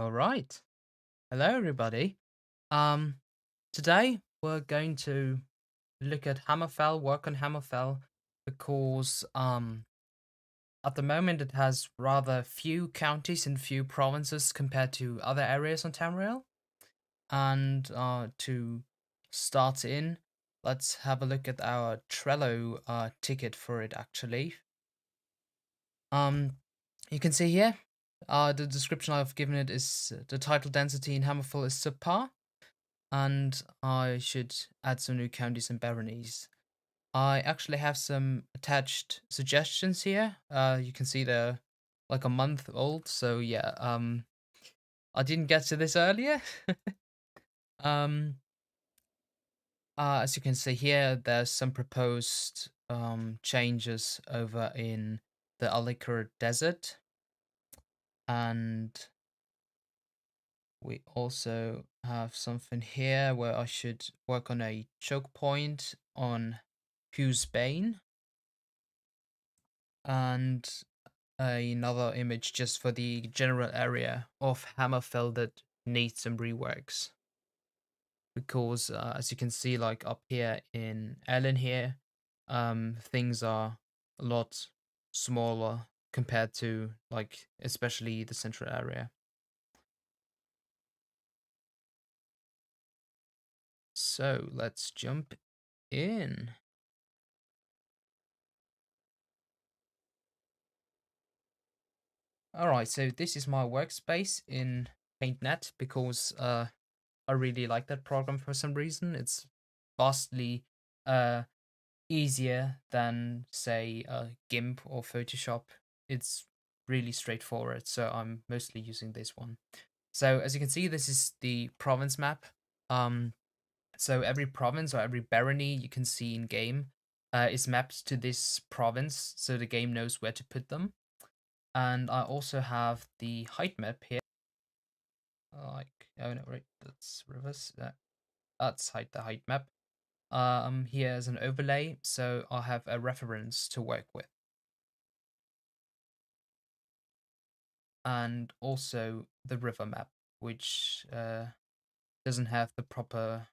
All right. Hello, everybody. Um, Today we're going to look at Hammerfell, work on Hammerfell, because at the moment it has rather few counties and few provinces compared to other areas on Tamriel. And to start in, let's have a look at our Trello ticket for it. Actually, um, you can see here. The description I've given it is the title density in Hammerfell is subpar, and I should add some new counties and baronies. I actually have some attached suggestions here. You can see they're like a month old, so yeah. I didn't get to this earlier. um, as you can see here, there's some proposed changes over in the Alikur Desert, and we also have something here where I should work on a choke point on Hugh's Bane, and another image just for the general area of Hammerfell that needs some reworks. Because as you can see, like up here in Ellen here, things are a lot smaller compared to like especially the central area. So let's jump in. Alright, so this is my workspace in PaintNet because I really like that program for some reason. It's vastly uh, easier than, say, GIMP or Photoshop. It's really straightforward, so I'm mostly using this one. So as you can see, this is the province map. Um, so every province or every barony you can see in game is mapped to this province, so the game knows where to put them. And I also have the height map here. Like, oh no, right, that's reverse. That's the height map. Here as an overlay, so I'll have a reference to work with. And also the river map, which doesn't have the proper.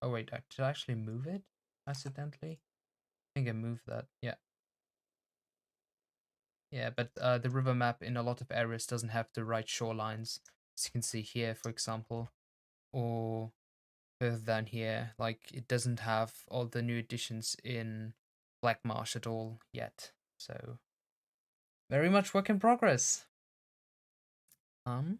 Oh wait, did I actually move it accidentally? I think I moved that. Yeah, yeah, but the river map in a lot of areas doesn't have the right shorelines, as you can see here, for example, or further down here. Like it doesn't have all the new additions in Black Marsh at all yet. So very much work in progress. Um,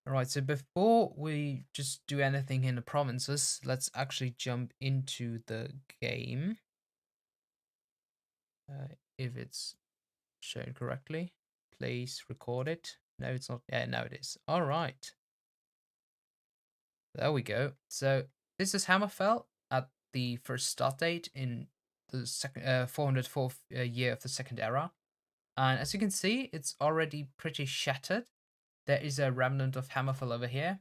Alright, so before we just do anything in the provinces, let's actually jump into the game. If it's shown correctly, please record it. No, it's not. Yeah, now it is. Alright, there we go. So this is Hammerfell at the first start date in the 404th year of the Second Era. And as you can see, it's already pretty shattered. There is a remnant of Hammerfell over here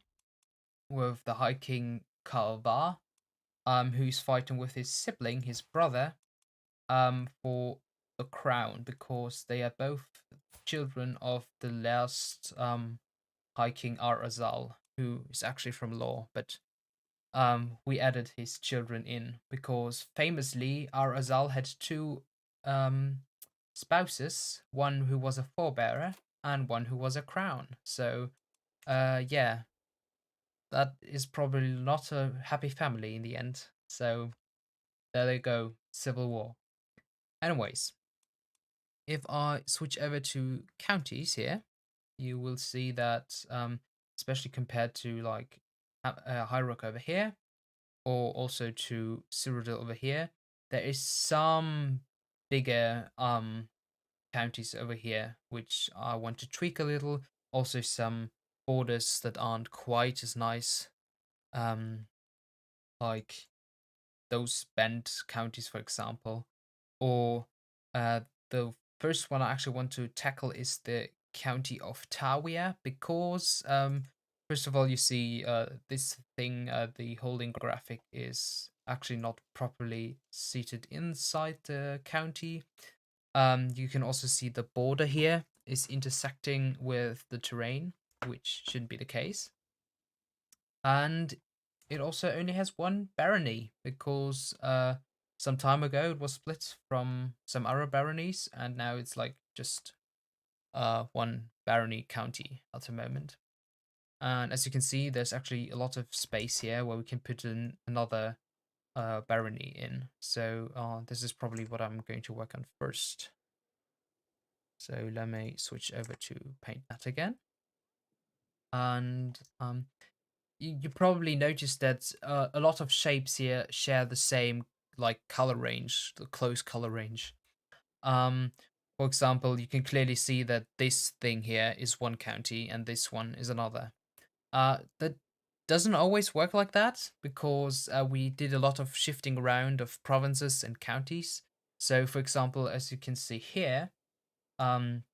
with the High King Kalvar, who's fighting with his sibling, his brother, for the crown because they are both children of the last High King Ar-Azal, who is actually from Law, but we added his children in because famously Ar-Azal had two um, spouses, one who was a forebearer and one who was a crown. So, yeah, that is probably not a happy family in the end. So there they go, civil war. Anyways, if I switch over to counties here, you will see that, especially compared to like High Rock over here, or also to Cyrodiil over here, there is some bigger counties over here which I want to tweak a little. Also, some borders that aren't quite as nice, um, like those bent counties, for example. Or the first one I actually want to tackle is the county of Tawaya because, first of all, you see this thing, the holding graphic is actually not properly seated inside the county. You can also see the border here is intersecting with the terrain, which shouldn't be the case. And it also only has one barony because some time ago it was split from some other baronies, and now it's like just one barony county at the moment. And as you can see, there's actually a lot of space here where we can put in another barony in. So this is probably what I'm going to work on first. So let me switch over to paint that again. And you probably noticed that a lot of shapes here share the same like color range, the close color range. Um, for example, you can clearly see that this thing here is one county and this one is another. That doesn't always work like that because we did a lot of shifting around of provinces and counties. So, for example, as you can see here, um,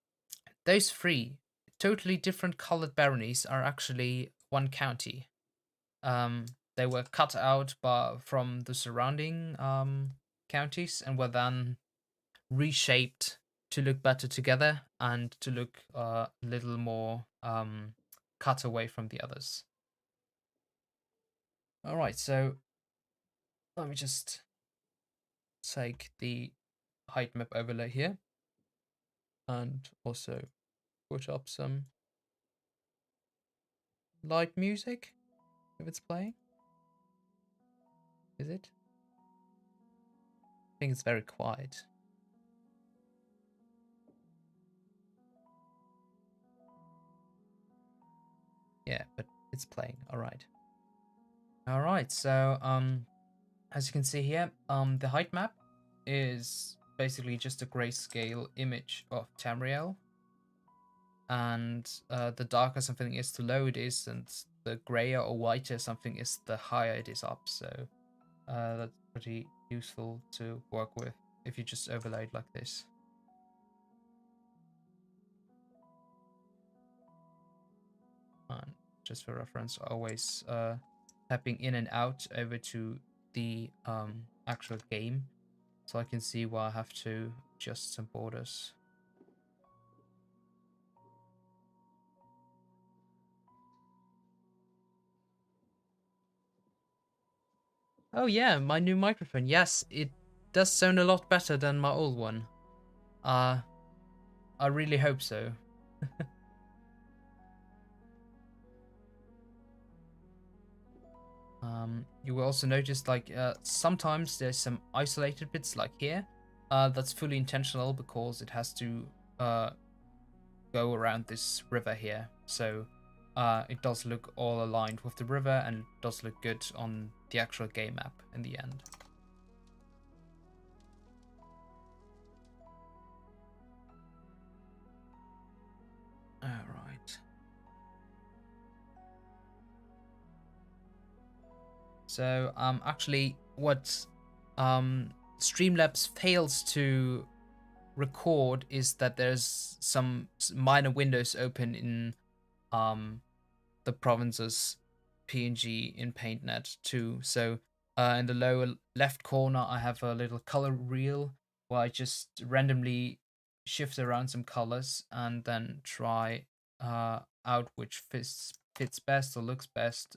those three totally different colored baronies are actually one county. Um, they were cut out from the surrounding counties and were then reshaped to look better together and to look a little more cut away from the others. All right, so let me just take the height map overlay here and also put up some light music if it's playing. Is it? I think it's very quiet. Yeah, but it's playing. All right. All right. So as you can see here, the height map is basically just a grayscale image of Tamriel. And the darker something is, the lower it is, and the grayer or whiter something is, the higher it is up. So that's pretty useful to work with if you just overlay it like this. And just for reference, always tapping in and out over to the actual game, so I can see where I have to adjust some borders. Oh yeah, my new microphone. Yes, it does sound a lot better than my old one. I really hope so. You will also notice like sometimes there's some isolated bits like here. That's fully intentional because it has to go around this river here. So it does look all aligned with the river and it does look good on the actual game map in the end. All right. So actually what Streamlabs fails to record is that there's some minor windows open in the province's PNG in PaintNet too. So in the lower left corner, I have a little color wheel where I just randomly shift around some colors and then try out which fits best or looks best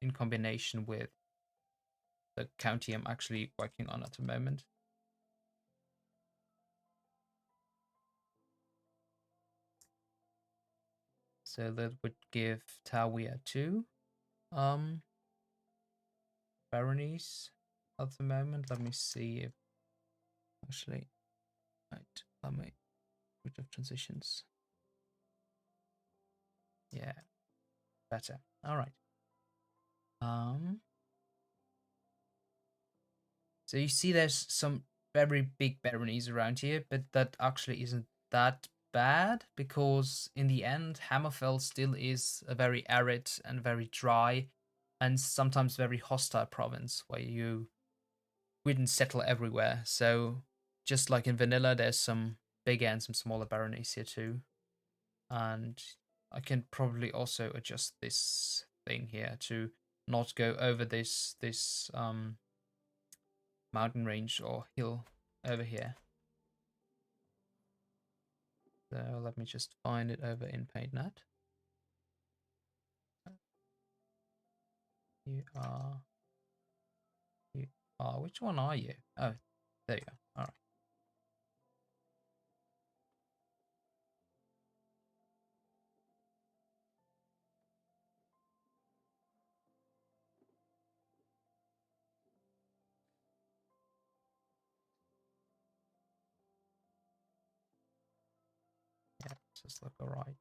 in combination with the county I'm actually working on at the moment. So that would give Tawaya 2 baronies at the moment. Let me see if actually right, let me rid of transitions. Yeah, better. All right. So you see there's some very big baronies around here, but that actually isn't that bad because in the end, Hammerfell still is a very arid and very dry and sometimes very hostile province where you wouldn't settle everywhere. So just like in vanilla, there's some bigger and some smaller baronies here too. And I can probably also adjust this thing here to not go over this mountain range or hill over here. So let me just find it over in PaintNet. You are, which one are you? Oh, there you go. All right. Yeah, just look all right.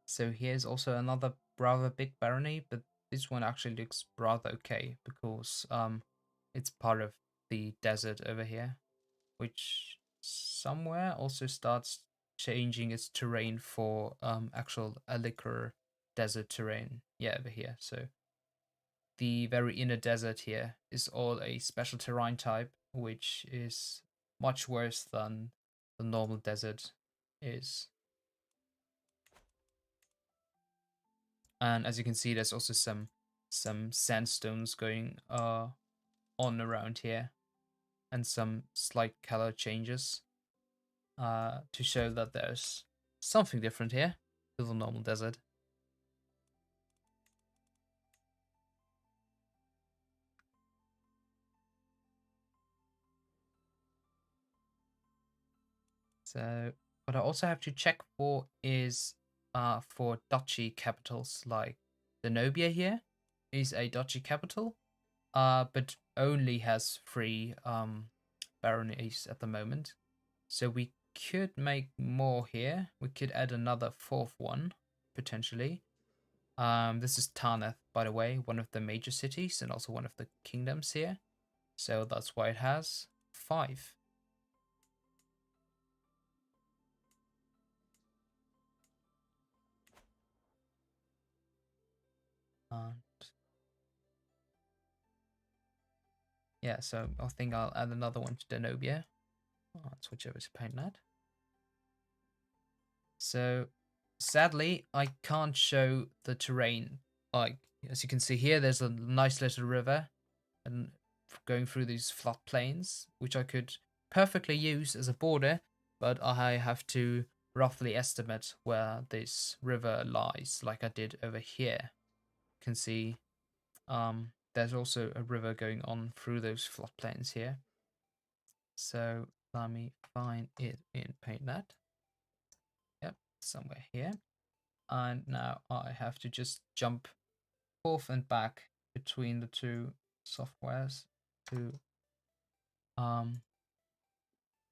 So here's also another rather big barony, but this one actually looks rather okay because it's part of the desert over here, which somewhere also starts changing its terrain for actual Alik'r desert terrain. Yeah, over here. So the very inner desert here is all a special terrain type, which is much worse than the normal desert is. And as you can see, there's also some sandstones going on around here, and some slight color changes to show that there's something different here to the normal desert. So what I also have to check for is for duchy capitals, like Zenobia here is a duchy capital, but only has 3 baronies at the moment. So we could make more here. We could add another 4th one, potentially. This is Tarneth, by the way, one of the major cities and also one of the kingdoms here. So that's why it has 5. And yeah, so I think I'll add another one to Denobia. I'll switch over to PaintNet. So sadly, I can't show the terrain. Like, as you can see here, there's a nice little river and going through these flat plains, which I could perfectly use as a border, but I have to roughly estimate where this river lies, like I did over here. You can see there's also a river going on through those flat plains here. So let me find it in PaintNet. Yep, somewhere here. And now I have to just jump forth and back between the two softwares to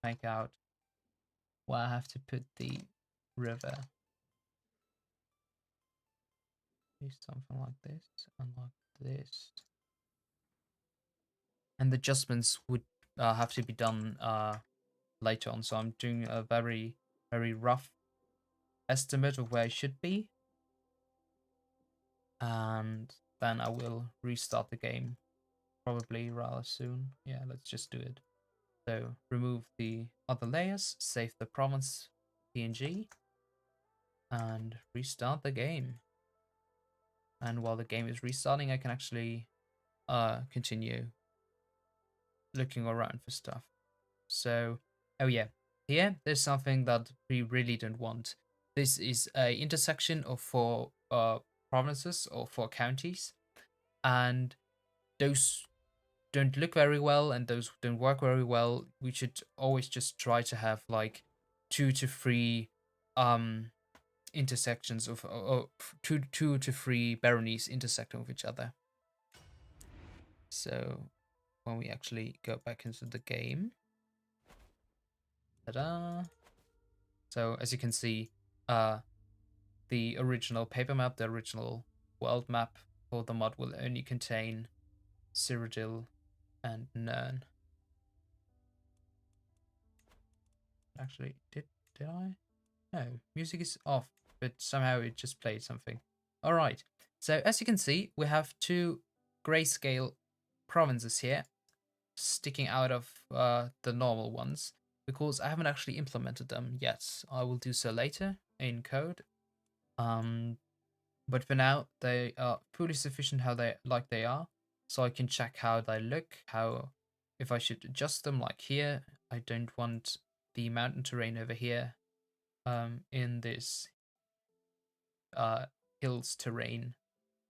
make out where I have to put the river. Do something like this and like this. And the adjustments would have to be done later on. So I'm doing a very, very rough estimate of where I should be. And then I will restart the game probably rather soon. Yeah, let's just do it. So remove the other layers, save the province PNG, and restart the game. And while the game is restarting, I can actually continue looking around for stuff. So, oh yeah, here there's something that we really don't want. This is a intersection of 4 provinces or 4 counties, and those don't look very well and those don't work very well. We should always just try to have like 2 to 3 intersections of 2 to 3 baronies intersecting with each other. So when we actually go back into the game, ta-da! So as you can see, the original paper map, the original world map for the mod will only contain Cyrodiil and Nern. Actually, did I? No, music is off, but somehow it just played something. All right. So as you can see, we have 2 grayscale provinces here, sticking out of the normal ones because I haven't actually implemented them yet. I will do so later in code But for now, they are fully sufficient how they are. So I can check how they look, how if I should adjust them like here. I don't want the mountain terrain over here in this hills terrain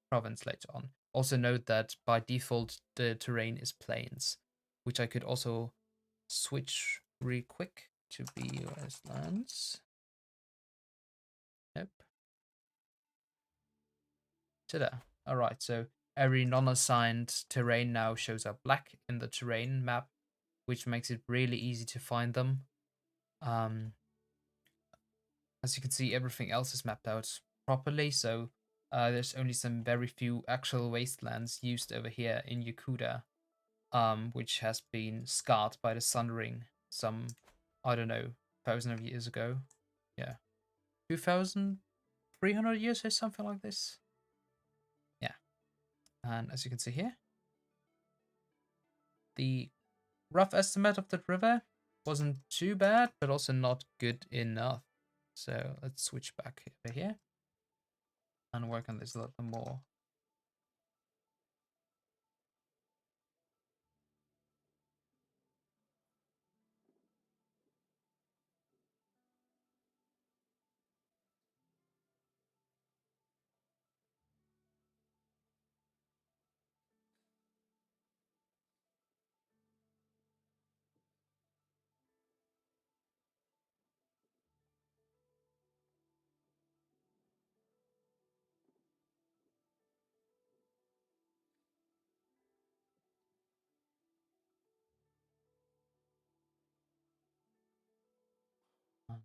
province later on. Also note that by default the terrain is plains, which I could also switch really quick to be lands. Nope. Ta-da. Alright, so every non-assigned terrain now shows up black in the terrain map, which makes it really easy to find them. As you can see, everything else is mapped out properly, so there's only some very few actual wastelands used over here in Yokuda, which has been scarred by the Sun Ring some, I don't know, 1,000 of years ago. Yeah. 2,300 years or something like this. Yeah. And as you can see here, the rough estimate of the river wasn't too bad, but also not good enough. So let's switch back over here and work on this a little more.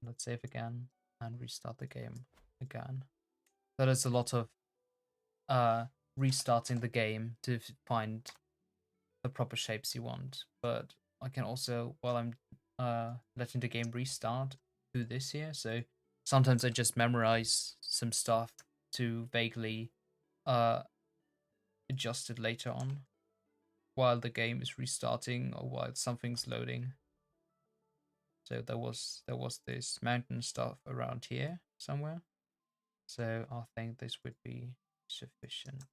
Let's save again and restart the game again. That is a lot of restarting the game to find the proper shapes you want. But I can also, while I'm letting the game restart, do this here. So sometimes I just memorize some stuff to vaguely uh, adjust it later on while the game is restarting or while something's loading. So there was this mountain stuff around here somewhere. So I think this would be sufficient.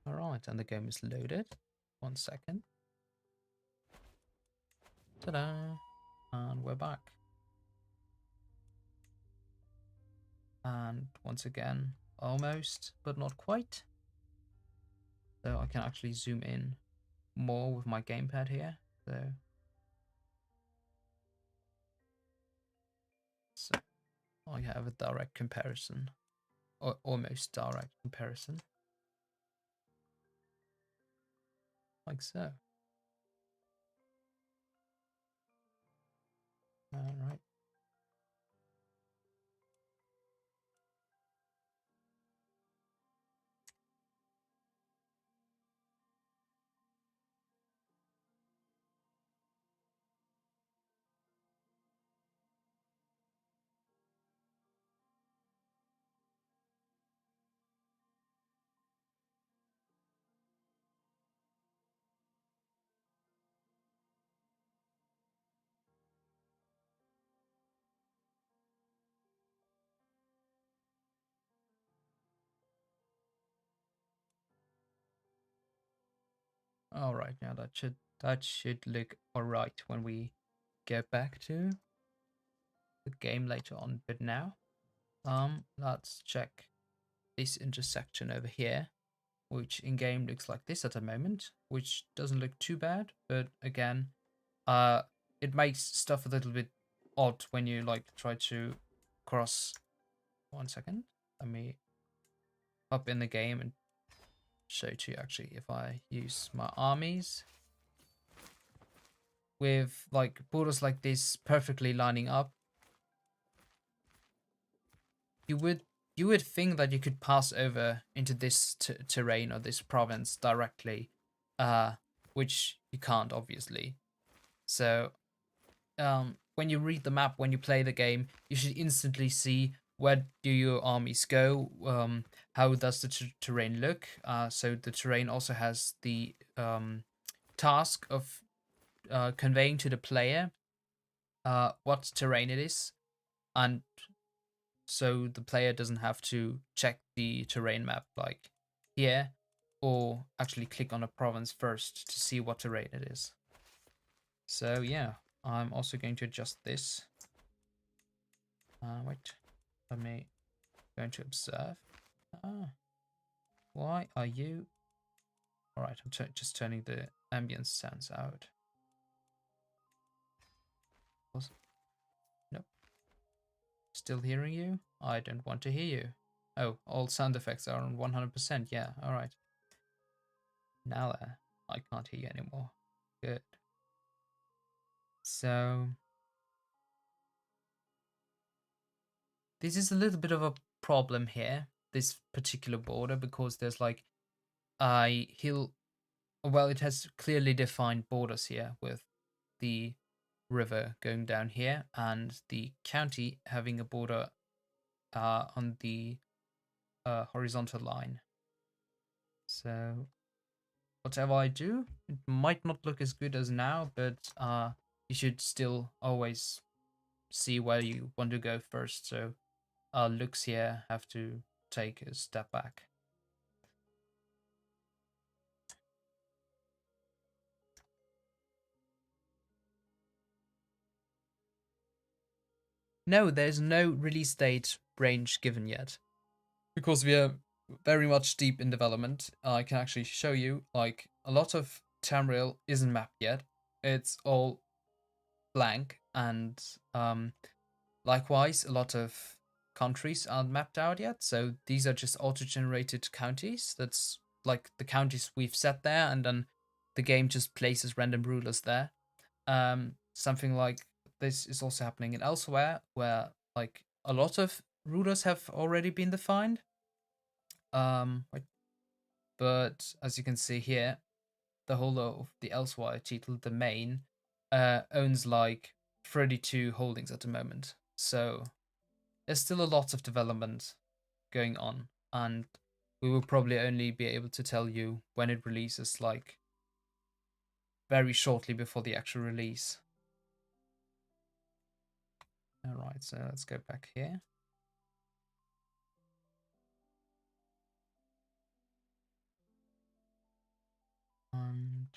Alright, and the game is loaded. 1 second. Ta-da! And we're back. And once again, almost, but not quite. So I can actually zoom in more with my gamepad here. So I have a direct comparison, or almost direct comparison. Like so. Alright. Alright, now that should look alright when we get back to the game later on. But now, let's check this intersection over here, which in game looks like this at the moment, which doesn't look too bad, but again, it makes stuff a little bit odd when you like try to cross. 1 second, let me hop in the game and show to you actually if I use my armies with like borders like this perfectly lining up. You would think that you could pass over into this terrain or this province directly, which you can't obviously. So when you read the map, when you play the game, you should instantly see where do your armies go, how does the terrain look. So the terrain also has the task of conveying to the player what terrain it is, and so the player doesn't have to check the terrain map like here, or actually click on a province first to see what terrain it is. So yeah, I'm also going to adjust this. Wait, let me going to observe. Why are you? All right, I'm just turning the ambient sounds out. Nope. Still hearing you? I don't want to hear you. Oh, all sound effects are on 100%. Yeah, all right. Now I can't hear you anymore. Good. So this is a little bit of a problem here, this particular border, because there's like a hill. Well, it has clearly defined borders here with the river going down here and the county having a border on the horizontal line. So whatever I do, it might not look as good as now, but you should still always see where you want to go first. So looks here have to take a step back. No, there's no release date range given yet, because we are very much deep in development. I can actually show you, like, a lot of Tamriel isn't mapped yet. It's all blank, and likewise, a lot of countries aren't mapped out yet. So these are just auto-generated counties. That's like the counties we've set there, and then the game just places random rulers there. Something like this is also happening in Elsweyr, where like a lot of rulers have already been defined. But as you can see here, the whole of the Elsweyr title, the main, owns like 32 holdings at the moment. So there's still a lot of development going on, and we will probably only be able to tell you when it releases, like very shortly before the actual release. All right, so let's go back here. And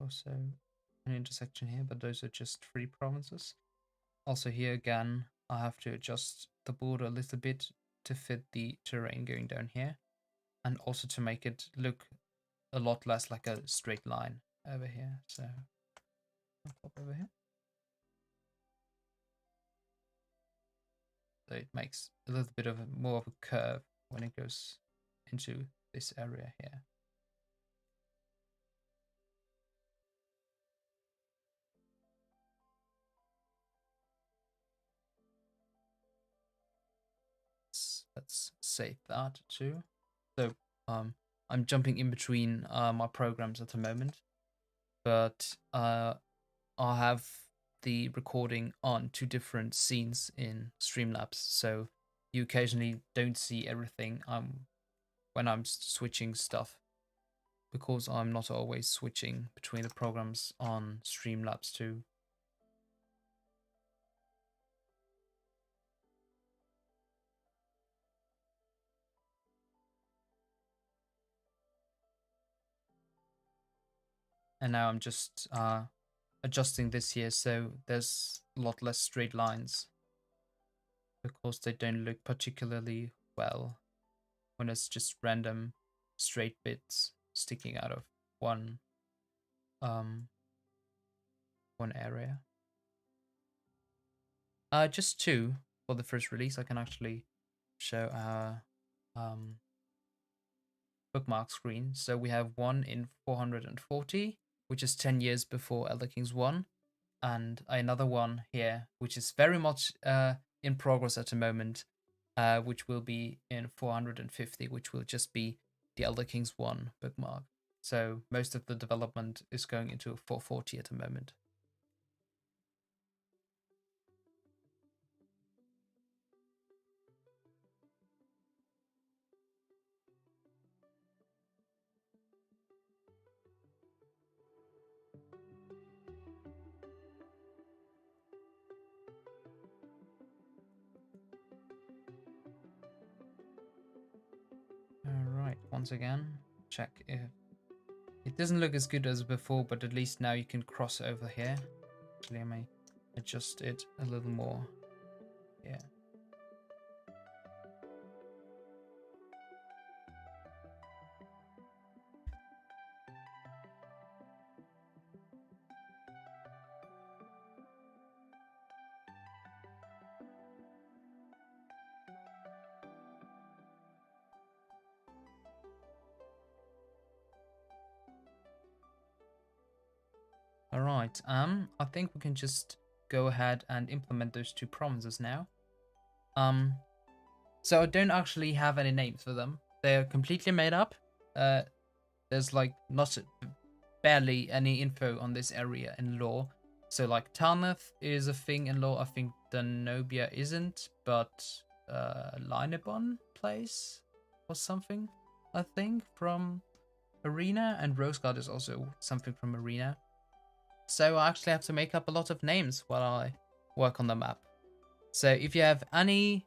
also an intersection here, but those are just 3 provinces. Also here again, I have to adjust the border a little bit to fit the terrain going down here, and also to make it look a lot less like a straight line over here. So I'll pop over here. So it makes a little bit of more of a curve when it goes into this area here. Let's save that too. So I'm jumping in between my programs at the moment, but I have the recording on 2 different scenes in Streamlabs, so you occasionally don't see everything when I'm switching stuff, because I'm not always switching between the programs on Streamlabs too. And now I'm just adjusting this here, so there's a lot less straight lines, because they don't look particularly well when it's just random straight bits sticking out of one area. Just 2 for the first release. I can actually show our bookmark screen. So we have one in 440, which is 10 years before Elder Kings 1, and another one here, which is very much in progress at the moment, which will be in 450, which will just be the Elder Kings 1 bookmark. So most of the development is going into 440 at the moment. Alright, once again, check if it doesn't look as good as before, but at least now you can cross over here. Actually, I may adjust it a little more. Yeah. Alright, I think we can just go ahead and implement those two provinces now. So I don't actually have any names for them. They're completely made up. There's like not barely any info on this area in lore. So like Tarnath is a thing in lore. I think Danobia isn't, but Linebon place or something, I think, from Arena, and Rosegard is also something from Arena. So I actually have to make up a lot of names while I work on the map. So if you have any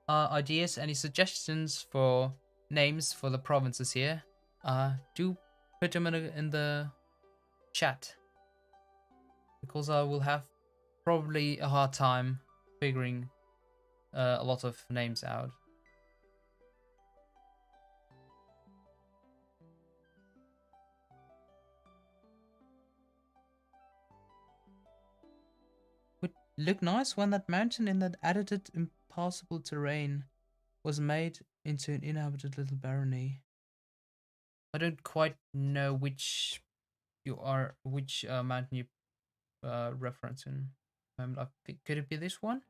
ideas, any suggestions for names for the provinces here, do put them in the chat, because I will have probably a hard time figuring a lot of names out. Would look nice when that mountain in that edited impassable terrain was made into an inhabited little barony. I don't quite know which mountain you referencing. Could it be this one?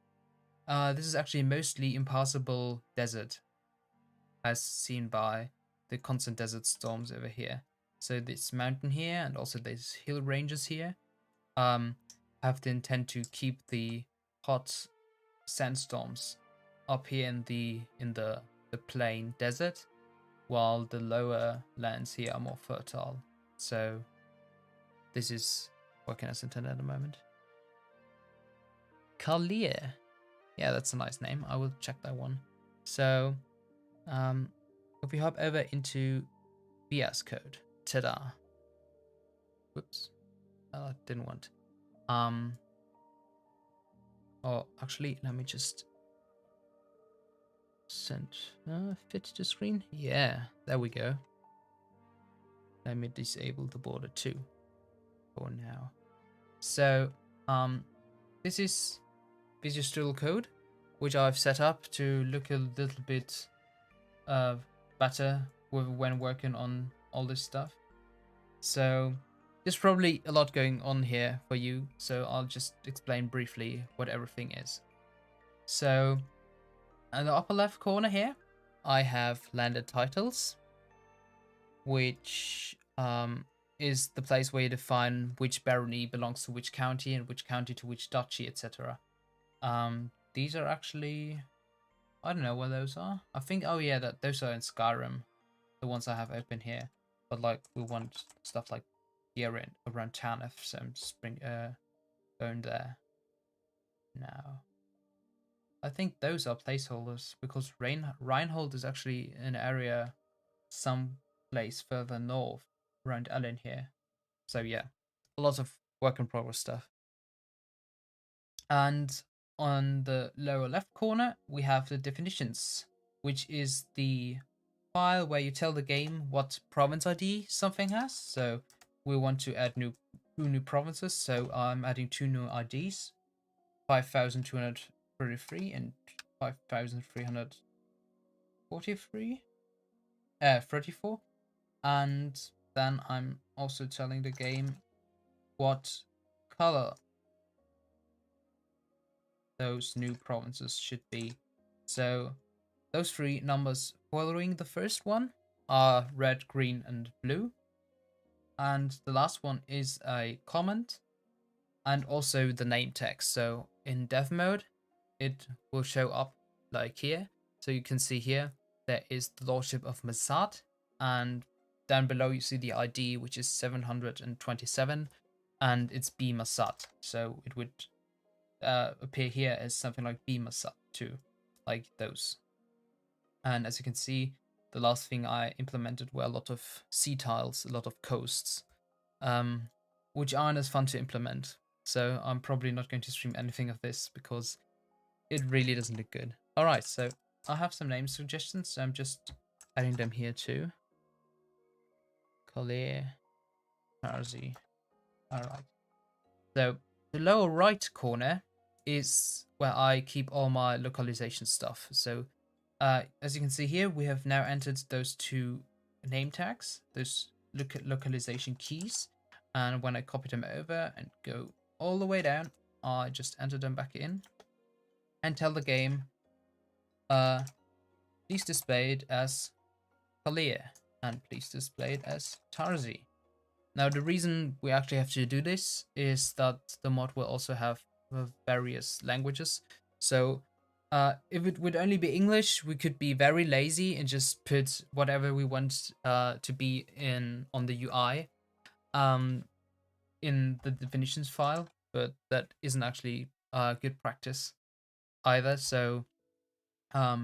This is actually mostly impassable desert, as seen by the constant desert storms over here. So this mountain here and also these hill ranges here have the intent to keep the hot sandstorms up here in the plain desert, while the lower lands here are more fertile. So this is working as intended at the moment. Kalir. Yeah, that's a nice name. I will check that one. So if we hop over into VS Code, ta-da. Whoops, didn't want. Oh, actually, let me just send fit to screen. Yeah, there we go. Let me disable the border too for now. So this is Visual Studio Code, which I've set up to look a little bit better when working on all this stuff. So there's probably a lot going on here for you, so I'll just explain briefly what everything is. So in the upper left corner here, I have landed titles, which is the place where you define which barony belongs to which county and which county to which duchy, etc. These are actually, I don't know where those are. I think, oh yeah, those are in Skyrim, the ones I have open here. But like, we want stuff like here around Tarnath, so I'm just going there now. I think those are placeholders, because Reinhold is actually an area some place further north around Ellen here. So yeah, a lot of work in progress stuff. And on the lower left corner, we have the definitions, which is the file where you tell the game what province ID something has. So we want to add two new provinces, so I'm adding two new IDs, 5,233 and 5,344. And then I'm also telling the game what color those new provinces should be. So those three numbers following the first one are red, green, and blue. And the last one is a comment and also the name text. So in dev mode, it will show up like here. So you can see here, there is the Lordship of Mazad, and down below you see the ID, which is 727, and it's B Mazad. So it would appear here as something like B Mazad too, like those. And as you can see, the last thing I implemented were a lot of sea tiles, a lot of coasts, which aren't as fun to implement. So I'm probably not going to stream anything of this because it really doesn't look good. All right, so I have some name suggestions. So I'm just adding them here too. Collier, Tarsi. All right. So the lower right corner is where I keep all my localization stuff. So as you can see here, we have now entered those two name tags, those localization keys. And when I copy them over and go all the way down, I just enter them back in and tell the game, please display it as Collier and please display it as Tarsi. Now, the reason we actually have to do this is that the mod will also have various languages. So if it would only be English, we could be very lazy and just put whatever we want to be in on the UI in the definitions file, but that isn't actually good practice either. So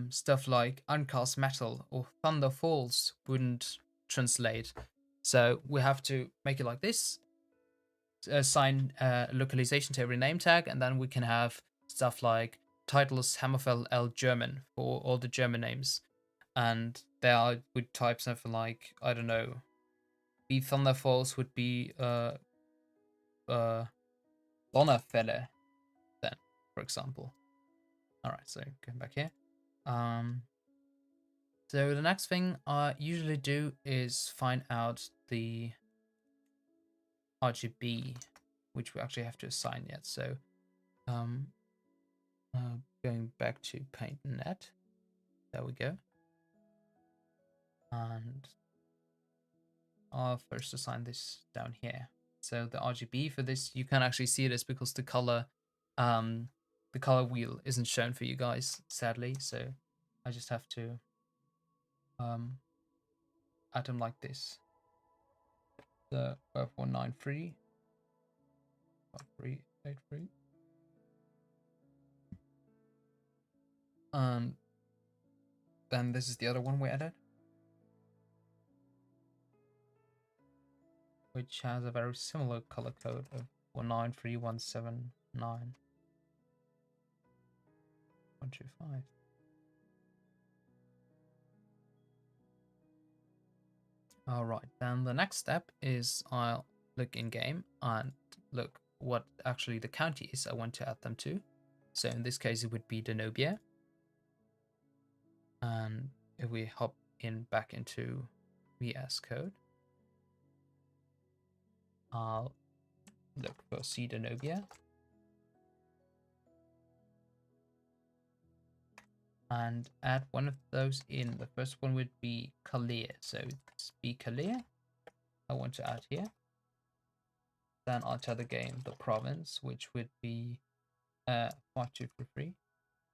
stuff like Uncast Metal or Thunder Falls wouldn't translate. So we have to make it like this, assign localization to every name tag, and then we can have stuff like titles Hammerfell L German for all the German names. And there I would type something like, I don't know, the Thunder Falls would be Donnerfälle then, for example. All right, so going back here. So the next thing I usually do is find out the RGB, which we actually have to assign yet. So going back to paint.net, there we go. And I'll first assign this down here. So the RGB for this, you can actually see this because the color wheel isn't shown for you guys, sadly. So I just have to add them like this. The 193 383. And then this is the other one we added, which has a very similar color code of 193.179.125. All right, then the next step is I'll look in game and look what actually the county is I want to add them to. So in this case, it would be Danobia. And if we hop in back into VS Code, I'll look for C Danobia. And add one of those in. The first one would be Collier. So it's be Collier. I want to add here. Then I'll tell the game the province, which would be 5233.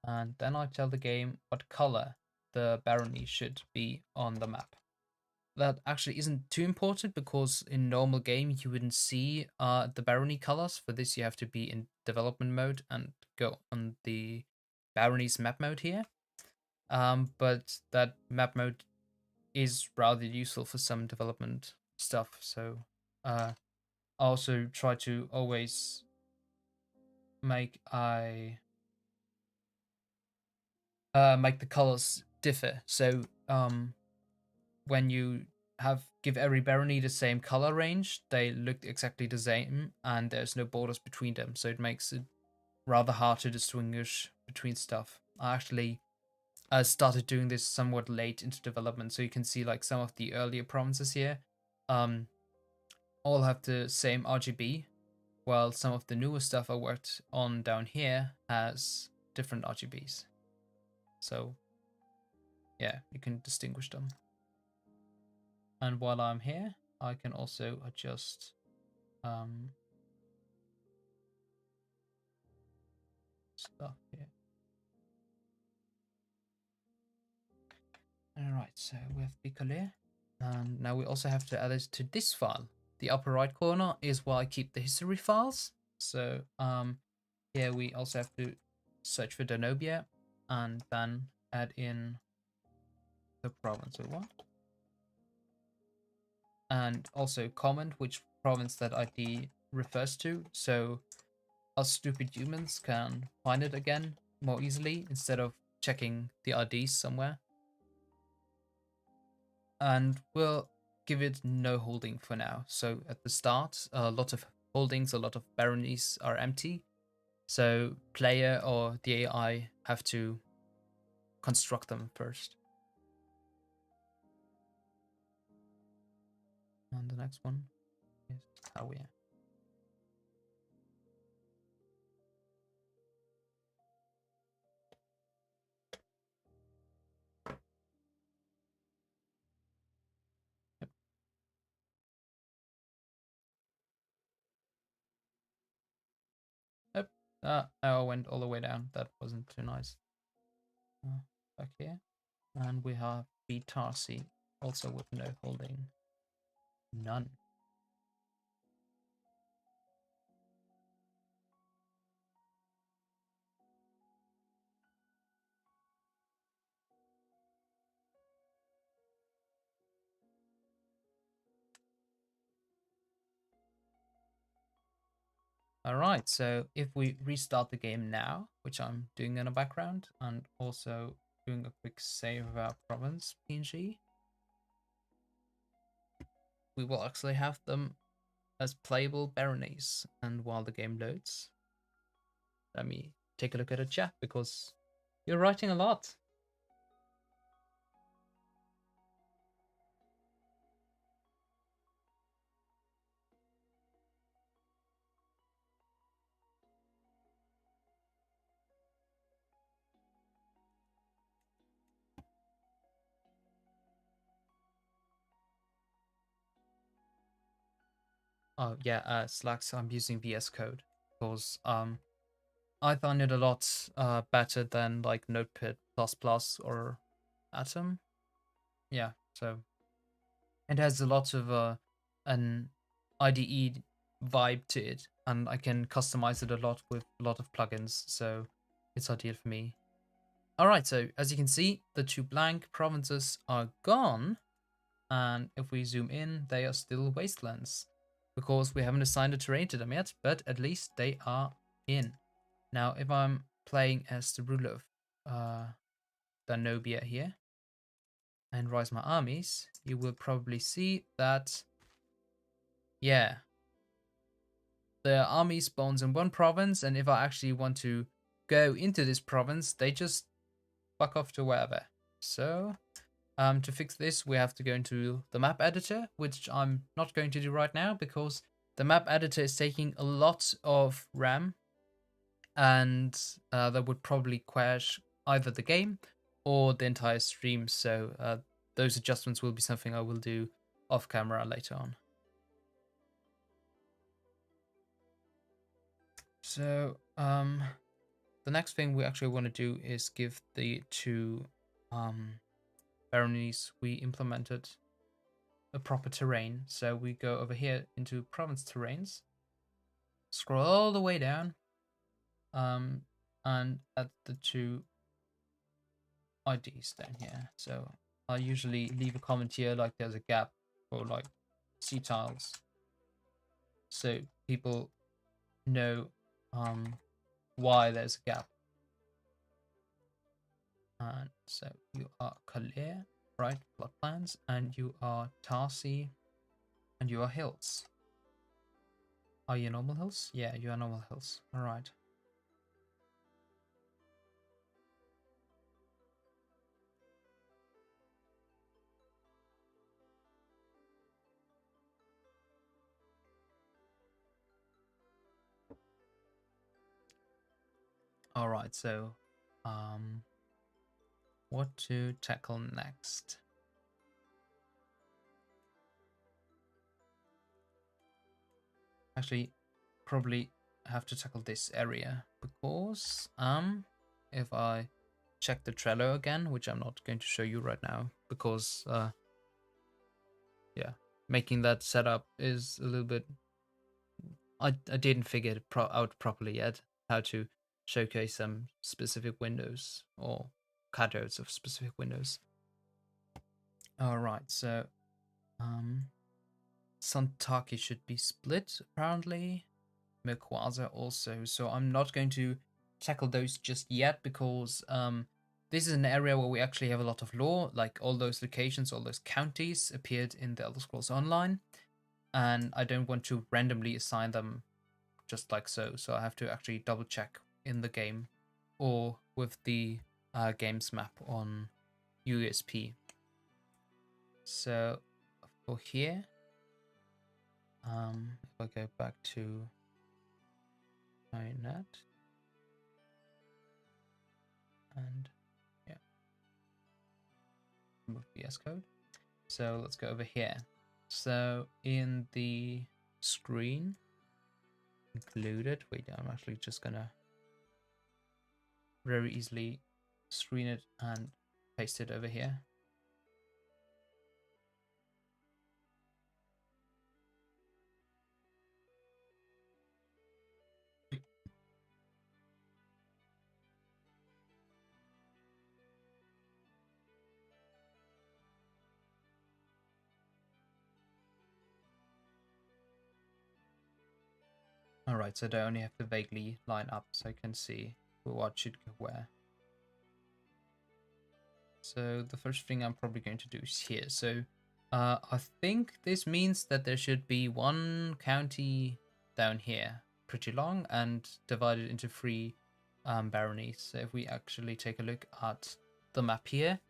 And then I'll tell the game what color the barony should be on the map. That actually isn't too important because in normal game you wouldn't see the barony colors. For this you have to be in development mode and go on the barony's map mode here. But that map mode is rather useful for some development stuff. So I also try to always make the colors differ. So when you give every barony the same color range, they look exactly the same and there's no borders between them. So it makes it rather hard to distinguish between stuff. I actually started doing this somewhat late into development, so you can see like some of the earlier provinces here all have the same RGB, while some of the newer stuff I worked on down here has different RGBs. So yeah, you can distinguish them. And while I'm here, I can also adjust stuff here. Alright, so we have Picolet. And now we also have to add it to this file. The upper right corner is where I keep the history files. So here we also have to search for Danobia and then add in the province of what? And also comment which province that ID refers to. So us stupid humans can find it again more easily instead of checking the IDs somewhere. And we'll give it no holding for now. So at the start, a lot of holdings, a lot of baronies are empty. So player or the AI have to construct them first. And the next one is Tawaya. Yep. I went all the way down. That wasn't too nice. Back here. And we have the Tarsi, also with no holding. None. Alright, so if we restart the game now, which I'm doing in the background, and also doing a quick save of our province PNG, we will actually have them as playable baronies. And while the game loads, let me take a look at the chat because you're writing a lot. Oh yeah, Slacks, I'm using VS Code because I find it a lot better than like Notepad++ or Atom. Yeah, so it has a lot of an IDE vibe to it, and I can customize it a lot with a lot of plugins, so it's ideal for me. Alright, so as you can see, the two blank provinces are gone, and if we zoom in, they are still wastelands, because we haven't assigned a terrain to them yet, but at least they are in. Now, if I'm playing as the ruler of Danobia here, and rise my armies, you will probably see that, yeah, the army spawns in one province, and if I actually want to go into this province, they just fuck off to wherever. So, to fix this, we have to go into the map editor, which I'm not going to do right now because the map editor is taking a lot of RAM, and that would probably crash either the game or the entire stream. So those adjustments will be something I will do off camera later on. So the next thing we actually want to do is give the two baronies we implemented a proper terrain. So we go over here into province terrains, scroll all the way down, and add the two IDs down here. So I usually leave a comment here like there's a gap for like C tiles, so people know why there's a gap. And so you are Kalir, right? Floodlands, and you are Tarsi, and you are hills. Are you normal hills? Yeah, you are normal hills. All right. All right. So, what to tackle next. Actually, probably have to tackle this area because if I check the Trello again, which I'm not going to show you right now because yeah, making that setup is a little bit. I didn't figure it out properly yet how to showcase some specific windows or cutouts of specific windows. All right, so Santaki should be split apparently. Merquaza also. So I'm not going to tackle those just yet because this is an area where we actually have a lot of lore. Like all those locations, all those counties appeared in the Elder Scrolls Online, and I don't want to randomly assign them just like so. So I have to actually double check in the game or with the games map on USP. So for here, if I go back to my net and yeah, remove VS Code. So let's go over here. So in the screen included, wait, I'm actually just gonna very easily screen it and paste it over here. Alright, so they only have to vaguely line up so I can see what should go where. So the first thing I'm probably going to do is here. So I think this means that there should be one county down here, pretty long, and divided into three baronies. So if we actually take a look at the map here,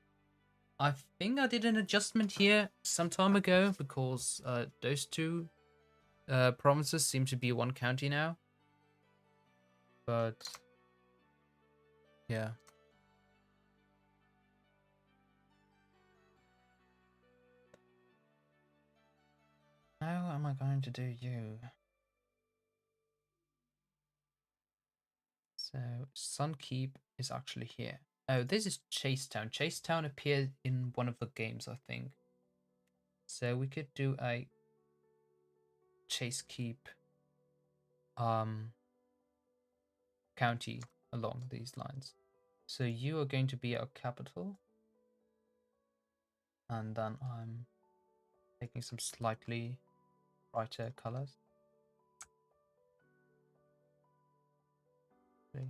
I think I did an adjustment here some time ago because those two provinces seem to be one county now. But yeah. How am I going to do you? So Sunkeep is actually here. Oh, this is Chasetown. Chasetown appeared in one of the games, I think. So we could do a Chasekeep county along these lines. So you are going to be our capital. And then I'm taking some slightly brighter colors. Okay.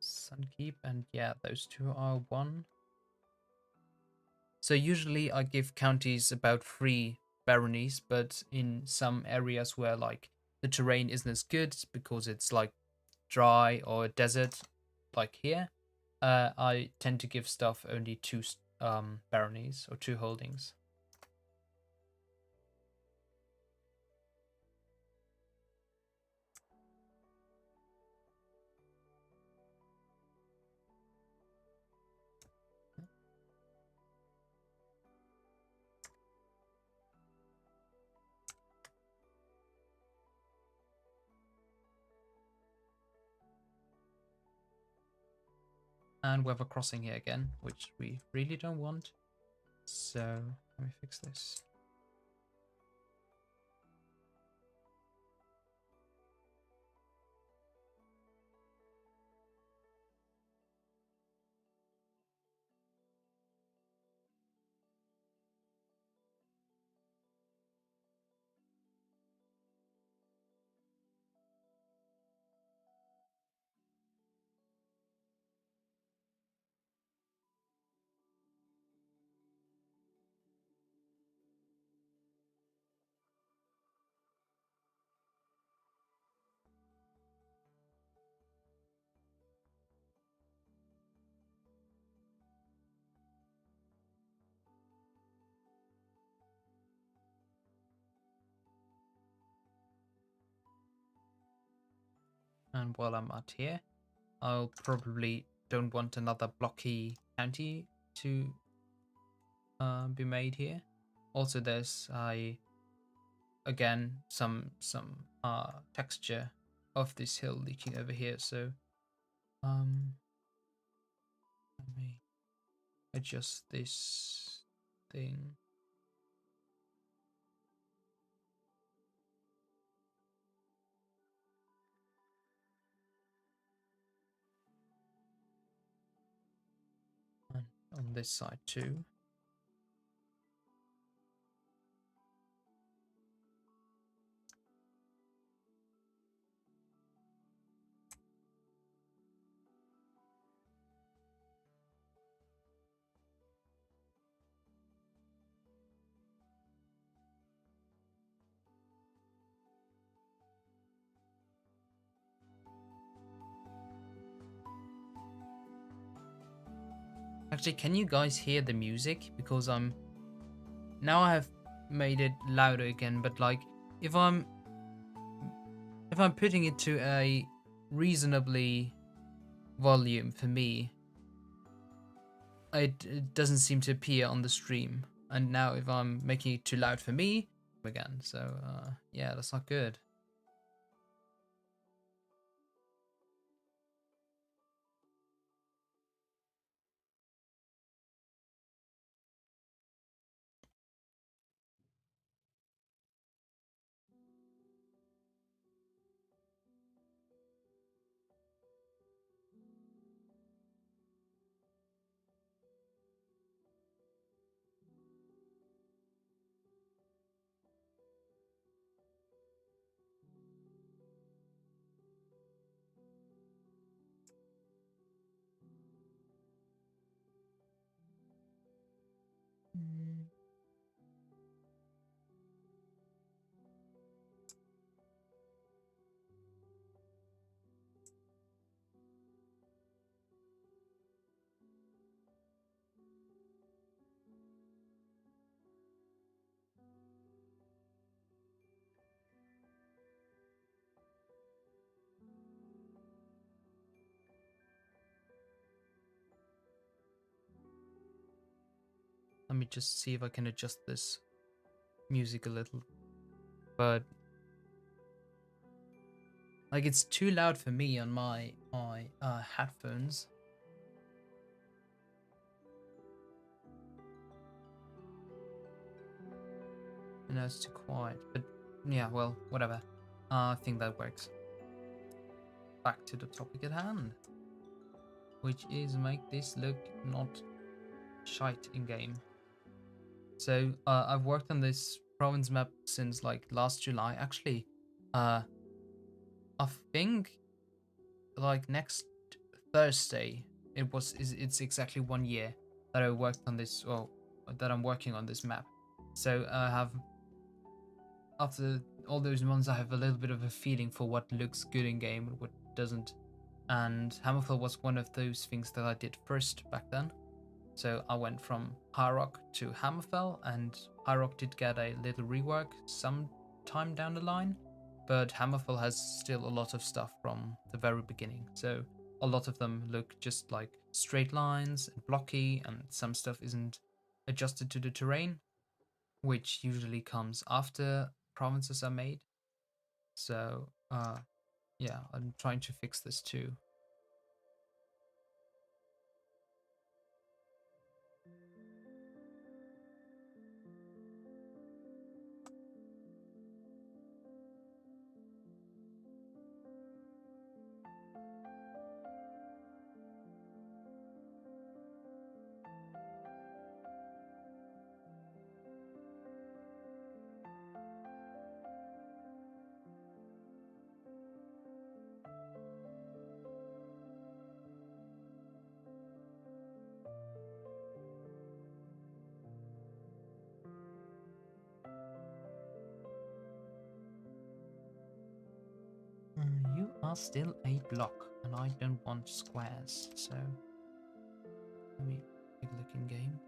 Sunkeep, and yeah, those two are one. So usually I give counties about 3 baronies, but in some areas where like the terrain isn't as good because it's like dry or desert, like here, I tend to give stuff only 2 baronies or 2 holdings. And we have a crossing here again, which we really don't want. So let me fix this. And while I'm out here, I'll probably don't want another blocky county to be made here. Also, there's again some texture of this hill leaking over here. So let me adjust this thing. And on this side too. Actually, can you guys hear the music? Because now I have made it louder again, but like if I'm putting it to a reasonably volume for me, it doesn't seem to appear on the stream. And now if I'm making it too loud for me again, so yeah, that's not good. Let me just see if I can adjust this music a little. But like it's too loud for me on my headphones. And now it's too quiet. But yeah, well, whatever. I think that works. Back to the topic at hand, which is make this look not shite in game. So I've worked on this province map since like last July. Actually, I think like next Thursday it's exactly 1 year that I worked on this, or that I'm working on this map. So I have, after all those months, I have a little bit of a feeling for what looks good in game and what doesn't. And Hammerfell was one of those things that I did first back then. So I went from High Rock to Hammerfell, and High Rock did get a little rework some time down the line, but Hammerfell has still a lot of stuff from the very beginning. So a lot of them look just like straight lines and blocky, and some stuff isn't adjusted to the terrain, which usually comes after provinces are made. So yeah, I'm trying to fix this too. You are still a block, and I don't want squares, so let me take a look in game.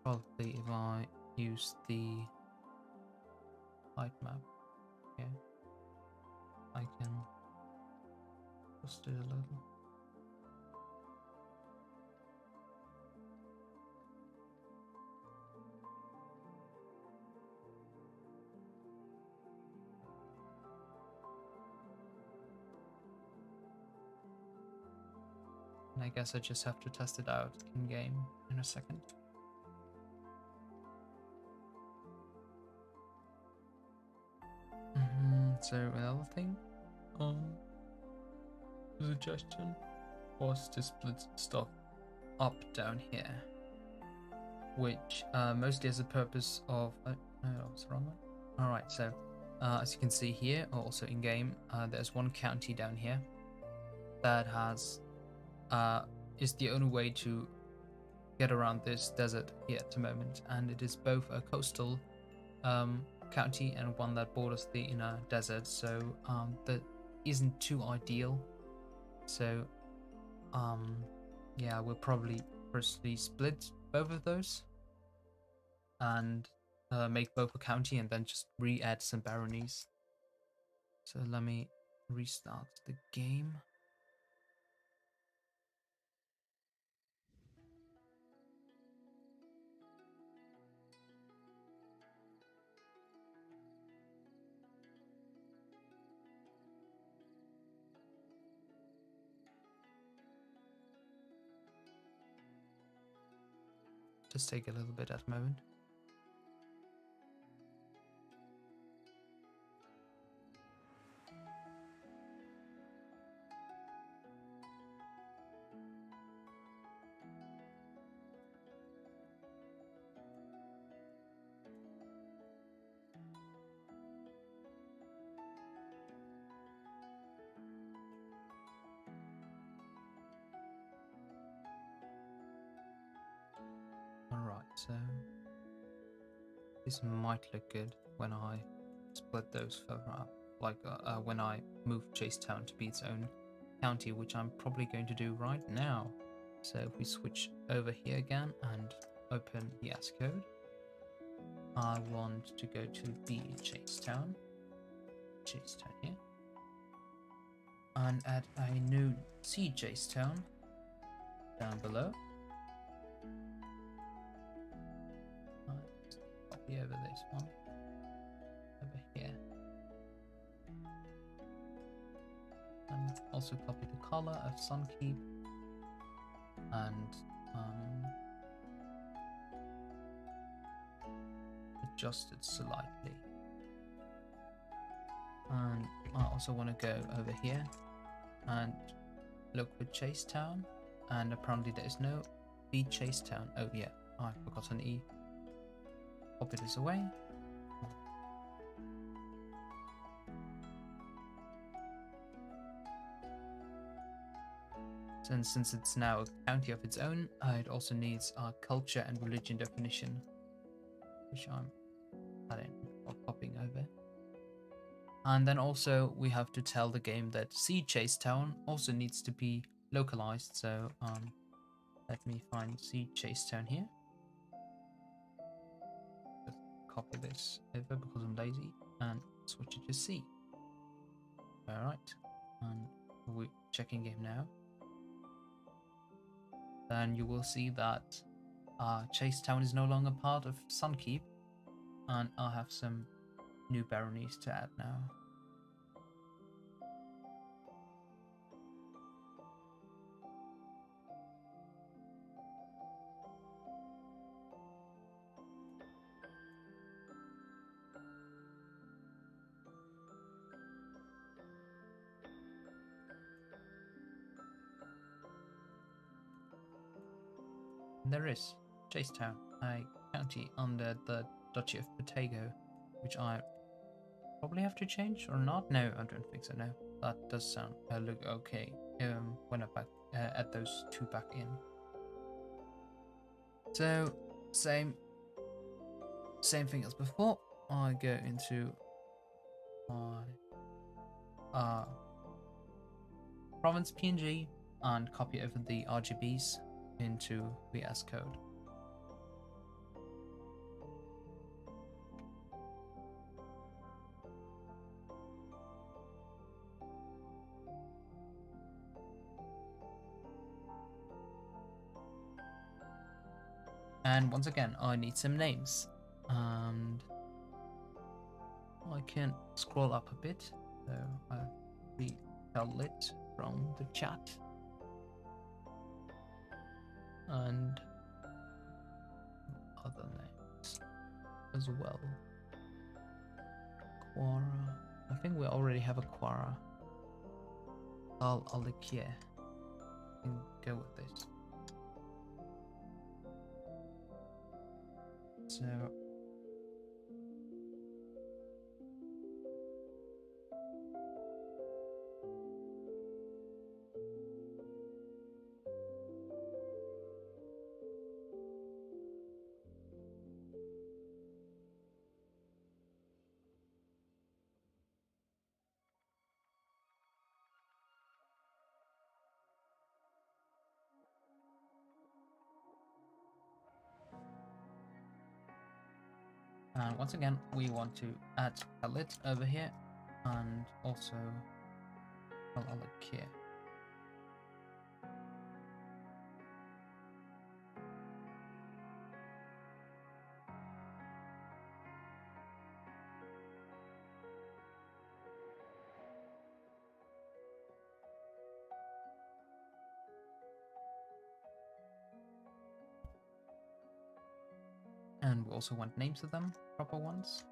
Probably if I use the height map here. I can adjust it a little. And I guess I just have to test it out in game in a second. So another thing, suggestion was to split stuff up down here, which mostly has a purpose of. No, that's the wrong one. All right, so as you can see here, also in game, there's one county down here that has is the only way to get around this desert here at the moment, and it is both a coastal county and one that borders the inner desert, so that isn't too ideal. So yeah, we'll probably firstly split both of those and make both a county and then just re-add some baronies. So let me restart the game. Just take a little bit at the moment. Alright, so this might look good when I split those further up, like when I move Chasetown to be its own county, which I'm probably going to do right now. So if we switch over here again and open the S code, I want to go to the Chasetown here, and add a new C Chasetown down below. Copy over this one over here, and also copy the color of Sunkeep and adjust it slightly. And I also want to go over here and look for Chasetown, and apparently there is no B Chasetown. Oh yeah, I forgot an E. Copy this away. And since it's now a county of its own, it also needs a culture and religion definition, which I'm adding or copying over. And then also we have to tell the game that C Chasetown also needs to be localized. So let me find C Chasetown here. Just copy this over because I'm lazy and switch it to C. Alright, and we're checking game now. Then you will see that Chasetown is no longer part of Sunkeep, and I'll have some new baronies to add now. There is Chasetown, a county under the Duchy of Potato, which I probably have to change or not. No, I don't think so. No, that does sound look okay. When I add those two back in. So same thing as before. I go into my province PNG and copy over the RGBs into the S code. And once again, I need some names. And I can scroll up a bit. So we tell it from the chat. And other names as well. Quara. I think we already have a Quara. Alikia. Can go with this. So and once again, we want to add a lit over here, and also I'll look here. And we also want names of them, proper ones.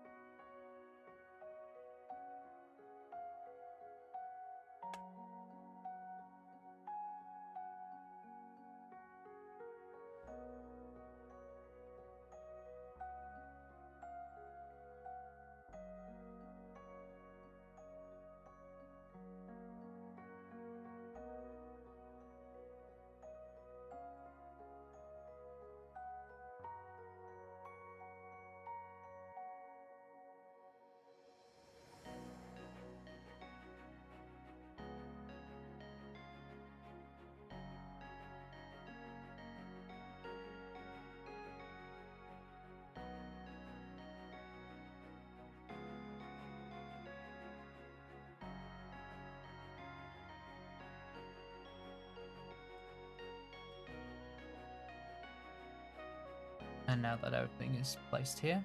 And now that everything is placed here,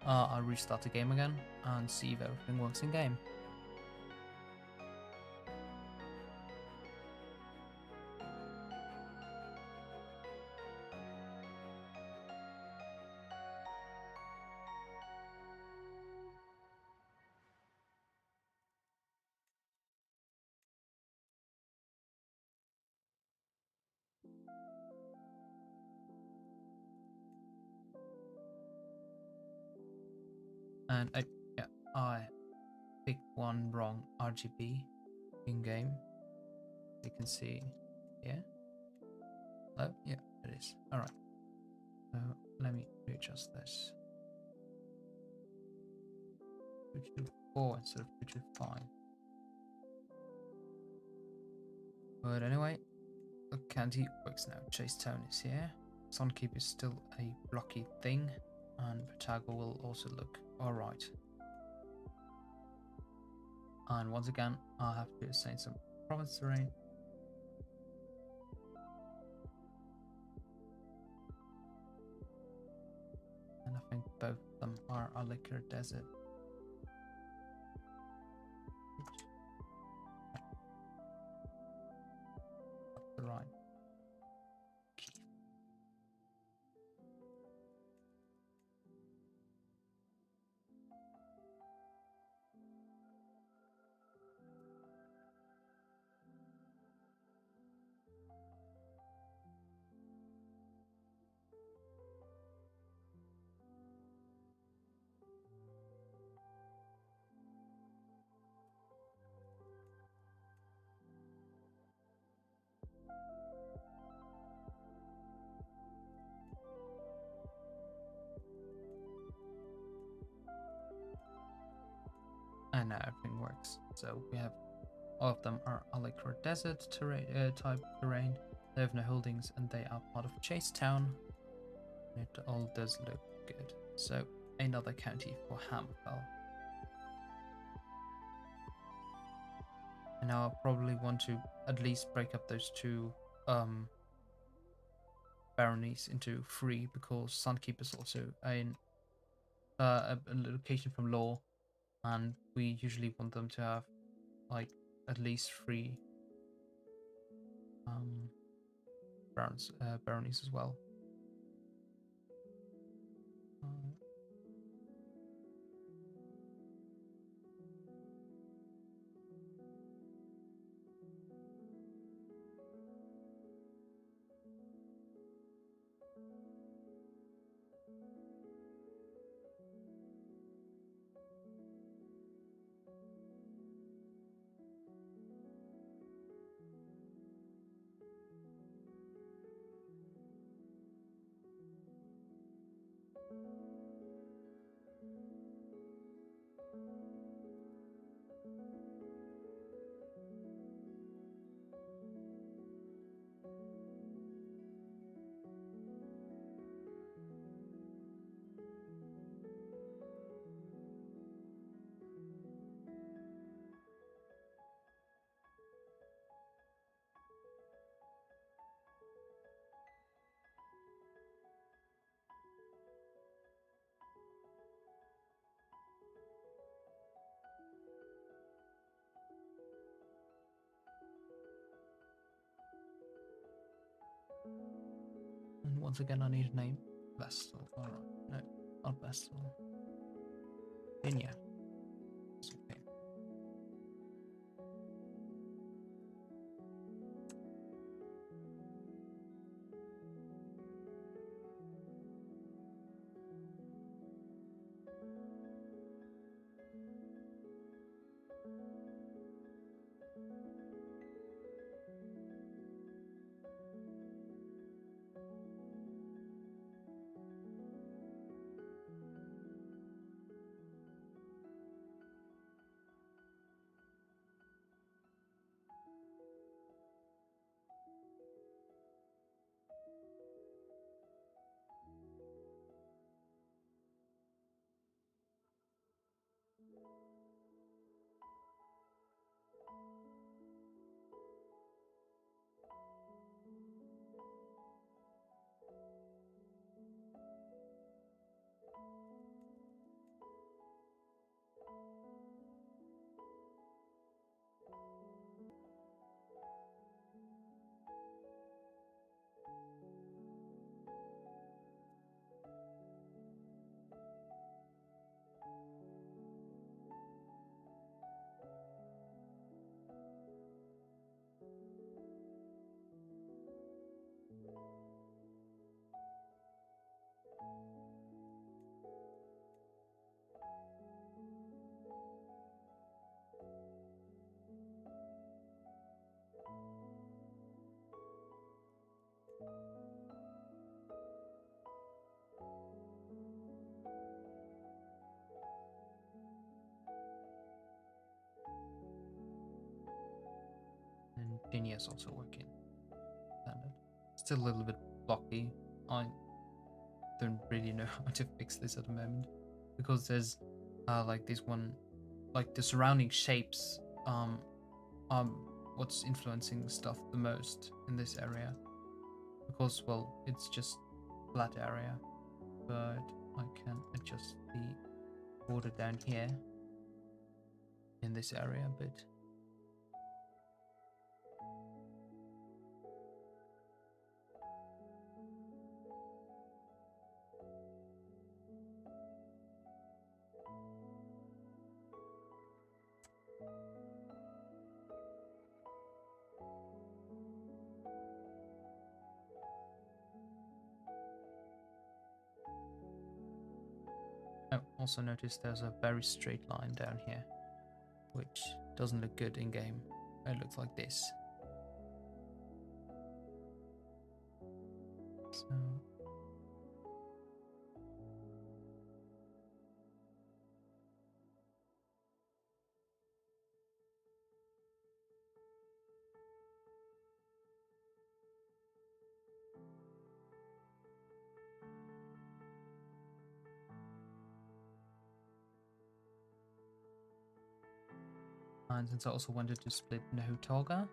I'll restart the game again and see if everything works in game. And I picked one wrong RGB in game. You can see here. Oh, yeah, it is. All right. So let me readjust this. 224 instead of 225. But anyway, the county works now. Chase Town is here. Sunkeep is still a blocky thing, and Patago will also look alright. And once again, I'll have to assign some province terrain. And I think both of them are a liquor desert. That's the right. And now everything works. So we have all of them are Alikra Desert terrain, type terrain. They have no holdings and they are part of Chase Town. It all does look good. So another county for Hammerfell. And now I'll probably want to at least break up those two baronies into 3 because Sunkeep is also a location from lore, and we usually want them to have like at least 3 um, baronies as well. And once again, I need a name. Vestal. Alright. No, not Vestal. Vinya. Okay. And Vinya is also working. Standard. Still a little bit blocky. I don't really know how to fix this at the moment because there's like this one, like the surrounding shapes what's influencing stuff the most in this area, because well it's just flat area, but I can adjust the border down here in this area a bit. Oh, also notice there's a very straight line down here, which doesn't look good in game. It looks like this. So and since I also wanted to split Nahutoga,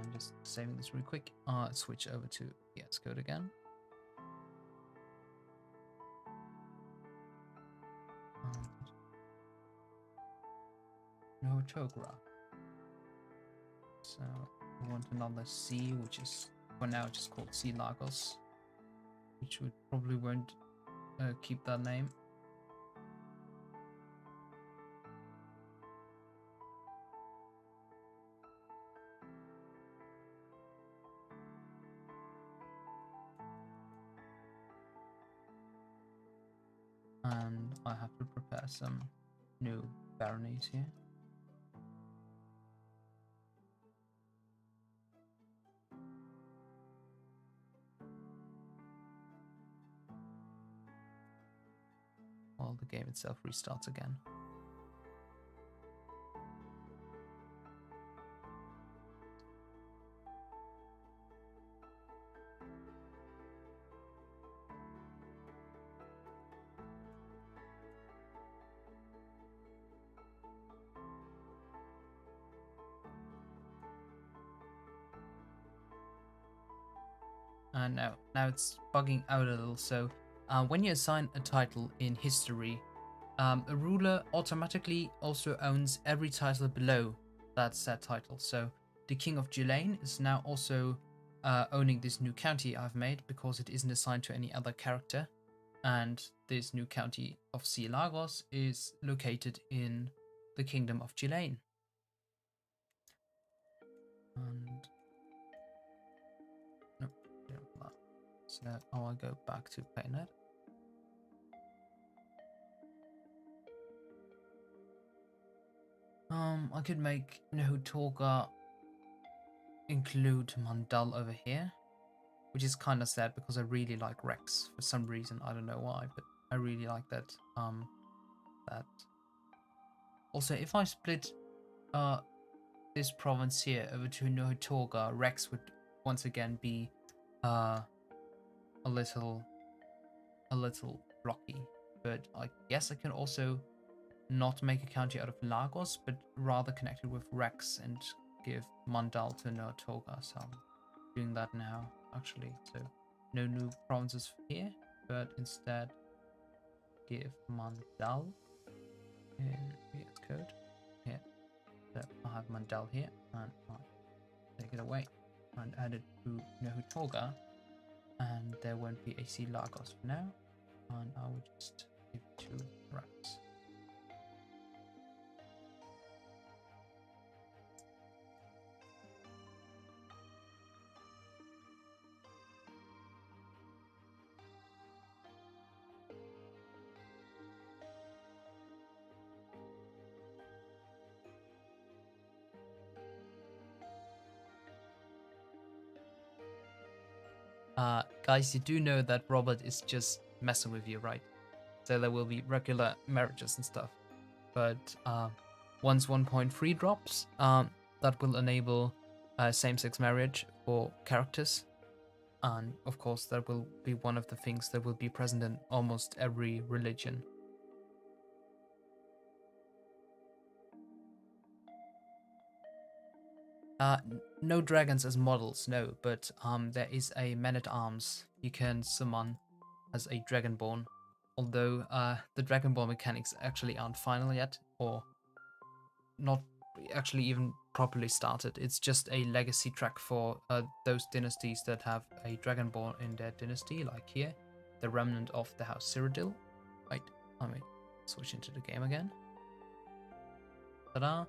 I'm just saving this really quick. Switch over to VS Code again. No Togra. So we want another C, which is for now just called C Lagos, which we probably won't keep that name. And I have to prepare some new baronies here. While the game itself restarts again. And now it's bugging out a little. So when you assign a title in history, a ruler automatically also owns every title below that said title. So the King of Gilane is now also owning this new county I've made because it isn't assigned to any other character. And this new county of Sea Lagos is located in the Kingdom of Gilane. And no, so I'll go back to PlayNet. I could make Nahutoga include Mandal over here, which is kind of sad because I really like Rex for some reason. I don't know why, but I really like that. That. Also, if I split this province here over to Nahutoga, Rex would once again be a little blocky. But I guess I can also not make a county out of Lagos, but rather connect it with Rex and give Mandal to Nahutoga. So I'm doing that now, actually. So no new provinces here, but instead give Mandal in VS Code. Here, so I have Mandal here, and I'll take it away and add it to Nahutoga, and there won't be a C Lagos for now, and I will just give it to Rex. Guys, you do know that Robert is just messing with you, right? So there will be regular marriages and stuff. But once 1.3 drops, that will enable same-sex marriage for characters. And of course, that will be one of the things that will be present in almost every religion. No dragons as models, no, but there is a man-at-arms you can summon as a Dragonborn, although the Dragonborn mechanics actually aren't final yet, or not actually even properly started. It's just a legacy track for those dynasties that have a Dragonborn in their dynasty, like here, the remnant of the House Cyrodiil. Wait, let me switch into the game again. Ta-da!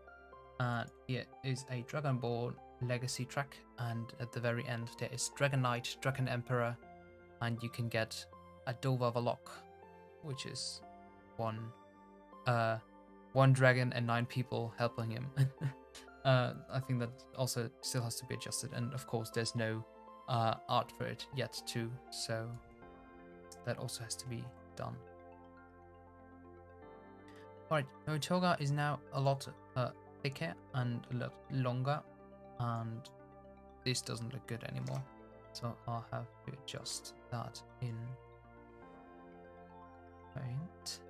And here is a Dragonborn legacy track, and at the very end there is Dragon Knight, Dragon Emperor, and you can get a Dova Valok, which is one dragon and 9 people helping him. I think that also still has to be adjusted, and of course there's no art for it yet too, so that also has to be done. Alright, Nahutoga is now a lot thicker and a lot longer, and this doesn't look good anymore, so I'll have to adjust that in Paint.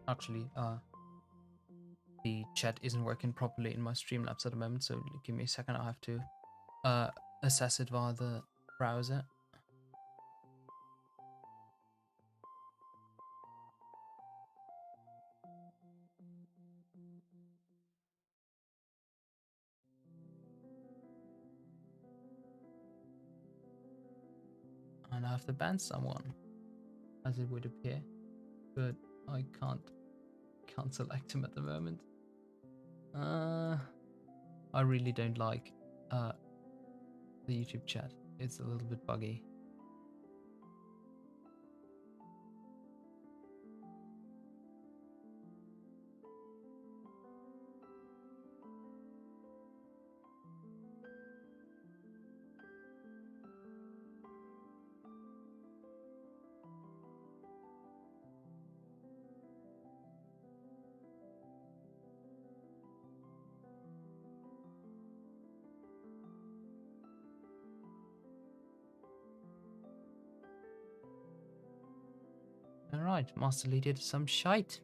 Actually, the chat isn't working properly in my Streamlabs at the moment, so give me a second. I have to assess it via the browser. And I have to ban someone, as it would appear, but I can't select him at the moment. I really don't like the YouTube chat. It's a little bit buggy. Alright, Master Lee did some shite.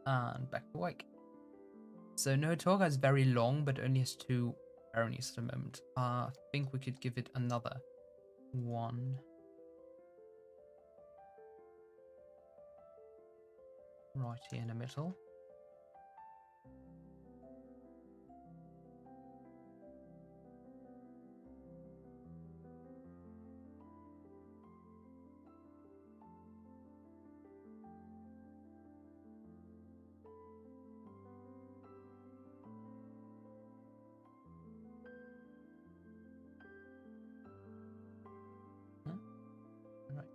And back to work. So Nohotorga is very long, but only has 2 baronies at the moment. I think we could give it another one. Right here in the middle. Huh? Right.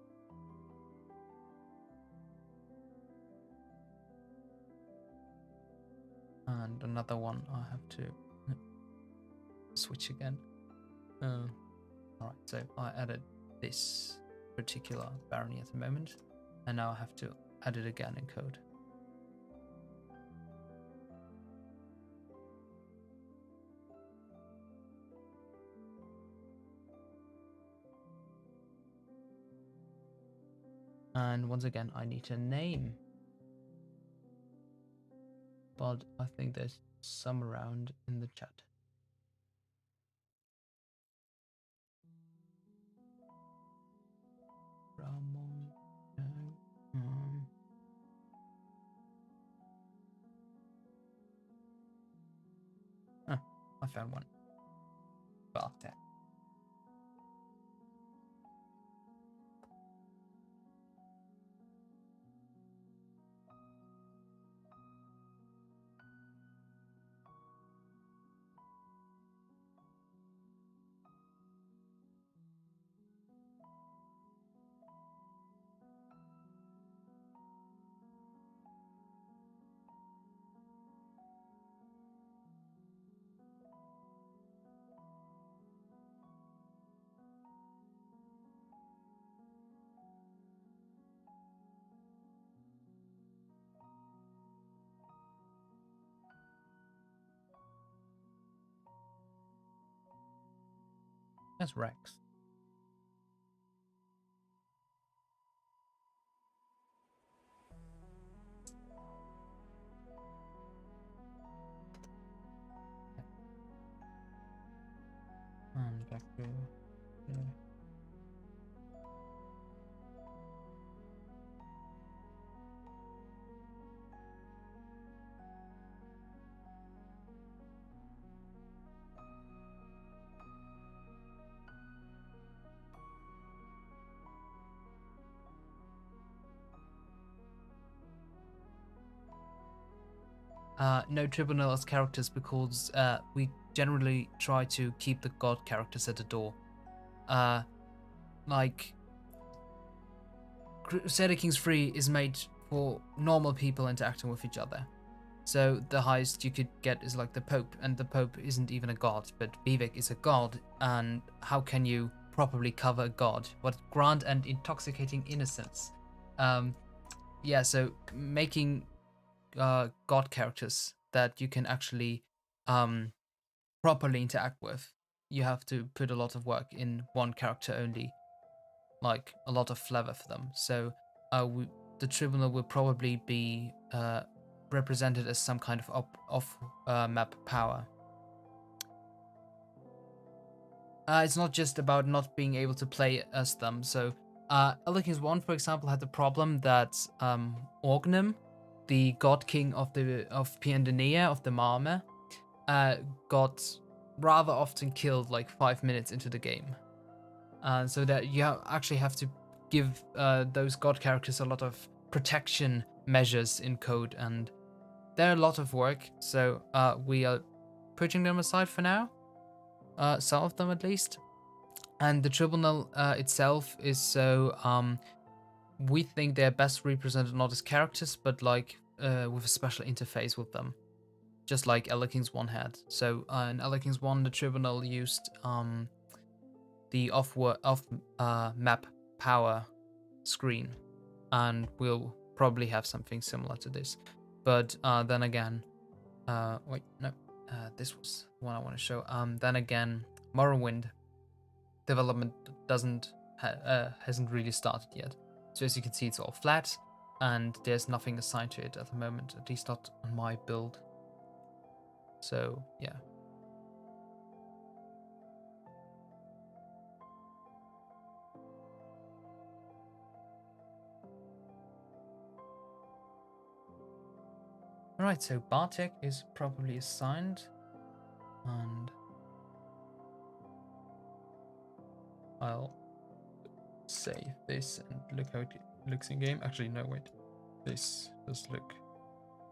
And another one I have to switch again. Alright, so I added this particular barony at the moment, and now I have to add it again in code. And once again, I need a name. But I think there's some around in the chat. Ramon. I found one. Well, there. That's Rex. And back to no Tribunal as characters because we generally try to keep the god characters at the door. Like Crusader Kings 3 is made for normal people interacting with each other. So the highest you could get is like the Pope, and the Pope isn't even a god, but Vivek is a god, and how can you properly cover a god? What grand and intoxicating innocence. Yeah, so making god characters that you can actually properly interact with, you have to put a lot of work in one character only. like a lot of flavor for them. So the Tribunal will probably be represented as some kind of off map power. It's not just about not being able to play as them. So Elder Kings 1, for example, had the problem that Orgnum, the god king of Piandania, of the Marme, got rather often killed like 5 minutes into the game. So that you actually have to give those god characters a lot of protection measures in code, and they're a lot of work. So we are putting them aside for now, some of them at least. And the Tribunal itself is so we think they're best represented not as characters, but like with a special interface with them, just like Elder Kings 1 had. So in Elder Kings 1, the Tribunal used the off map power screen, and we'll probably have something similar to this. But then again, wait, no, this was the one I want to show. Then again, Morrowind development hasn't really started yet. So as you can see, it's all flat, and there's nothing assigned to it at the moment, at least not on my build. So yeah. Alright, so Bartek is probably assigned, and I'll save this and look how it looks in game. Actually, no, wait. This does look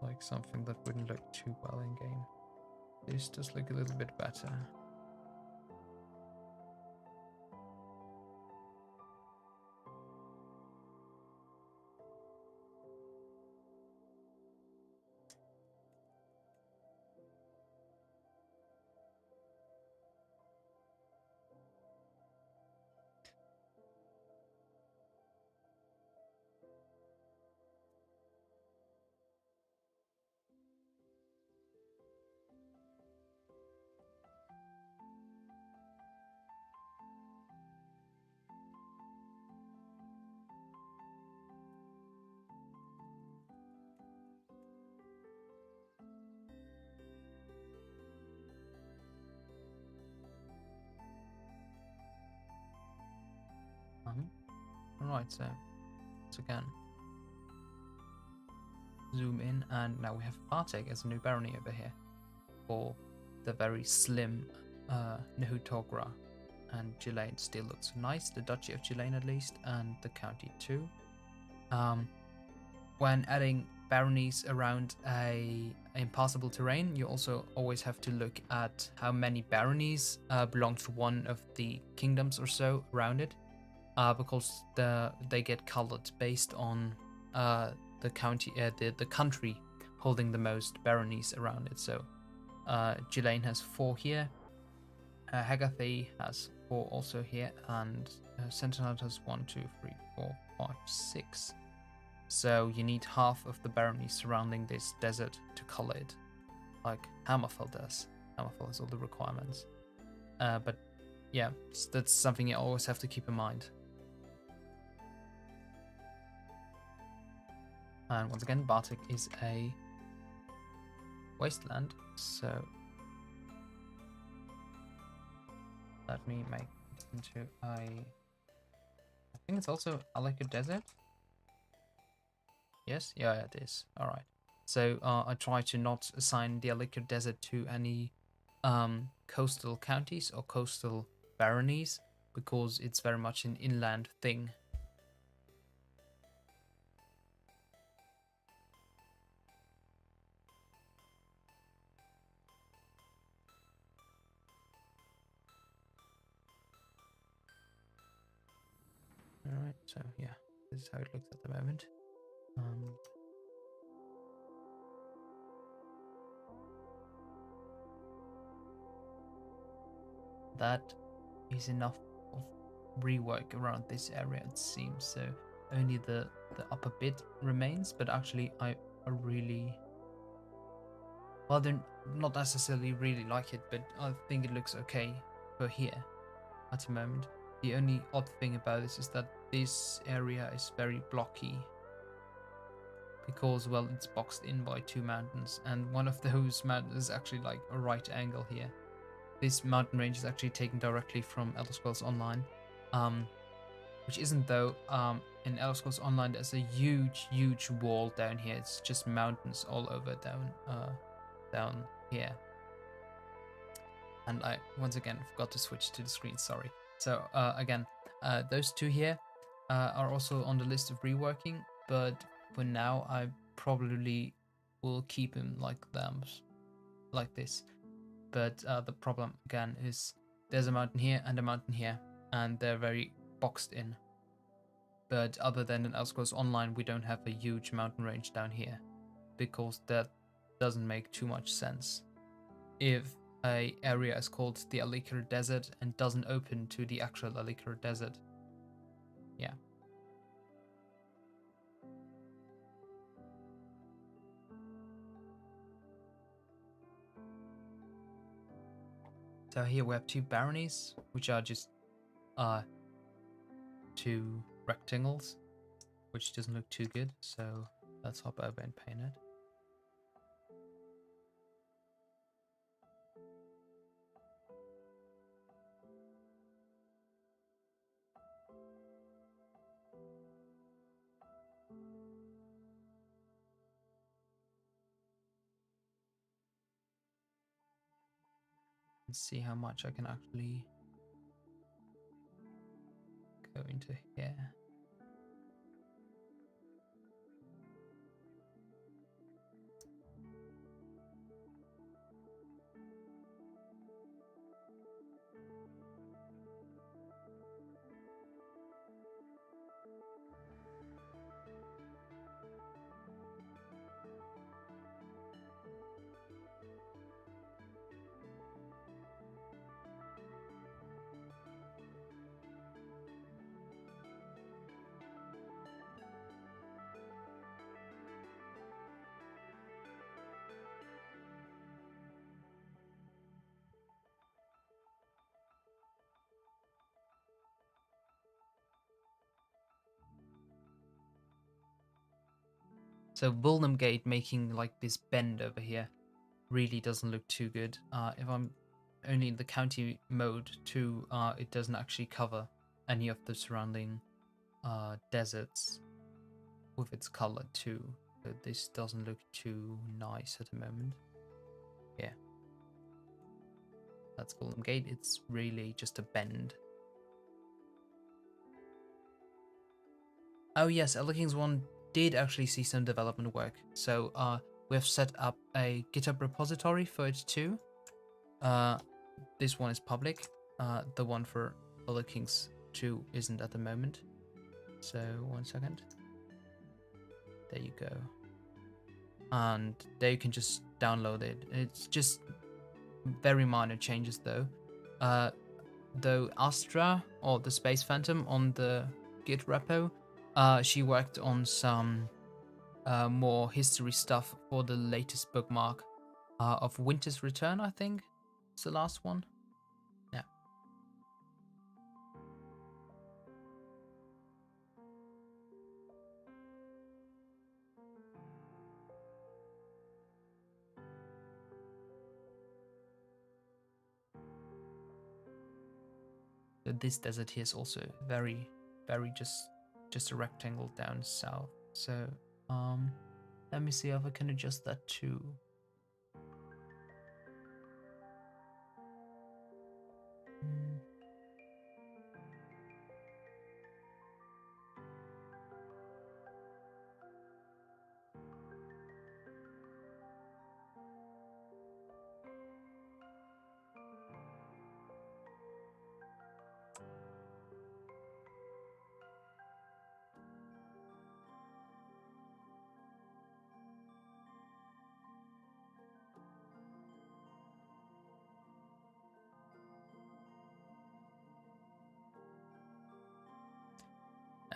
like something that wouldn't look too well in game. This does look a little bit better. Alright, so once again, zoom in, and now we have Bartek as a new barony over here for the very slim Nehutogra, and Gillane still looks nice, the Duchy of Gillane at least, and the county too. When adding baronies around a impassable terrain, you also always have to look at how many baronies belong to one of the kingdoms or so around it. Because they get colored based on the county, the country holding the most baronies around it. So Gillane has 4 here, Hagathi has 4 also here, and Sentinel has 1, 2, 3, 4, 5, 6. So you need half of the baronies surrounding this desert to color it, like Hammerfell does. Hammerfell has all the requirements. But yeah, that's something you always have to keep in mind. And once again, Bartek is a wasteland, so let me make it into I think it's also a liquid desert. Yes, yeah, it is. All right. So I try to not assign the liquid desert to any coastal counties or coastal baronies, because it's very much an inland thing. Alright, so yeah, this is how it looks at the moment. That is enough of rework around this area, it seems. So only the upper bit remains, but actually I really, well, they're not necessarily really like it, but I think it looks okay for here at the moment. The only odd thing about this is that this area is very blocky because, well, it's boxed in by two mountains, and one of those mountains is actually like a right angle here. This mountain range is actually taken directly from Elder Scrolls Online, which isn't though. In Elder Scrolls Online, there's a huge wall down here. It's just mountains all over down here. And I once again forgot to switch to the screen. Sorry. So again, those two here are also on the list of reworking, but for now I probably will keep him like them, like this. But the problem again is there's a mountain here and a mountain here, and they're very boxed in. But other than in Elder Scrolls Online, we don't have a huge mountain range down here, because that doesn't make too much sense. If a area is called the Alikir Desert and doesn't open to the actual Alikir Desert, yeah. So here we have two baronies, which are just two rectangles, which doesn't look too good. So let's hop over and paint it. And see how much I can actually go into here. So Vulnum Gate making like this bend over here really doesn't look too good. If I'm only in the county mode too, it doesn't actually cover any of the surrounding deserts with its color too. So this doesn't look too nice at the moment. Yeah. That's Vulnum Gate. It's really just a bend. Oh yes, Elder Kings 1 did actually see some development work. So we have set up a GitHub repository for it too. This one is public. The one for Elder Kings 2 isn't at the moment. So 1 second. There you go. And there you can just download it. It's just very minor changes though. Though Astra, or the Space Phantom on the Git repo, she worked on some more history stuff for the latest bookmark of Winter's Return, I think. It's the last one. Yeah. So this desert here is also very just a rectangle down south. So let me see if I can adjust that too.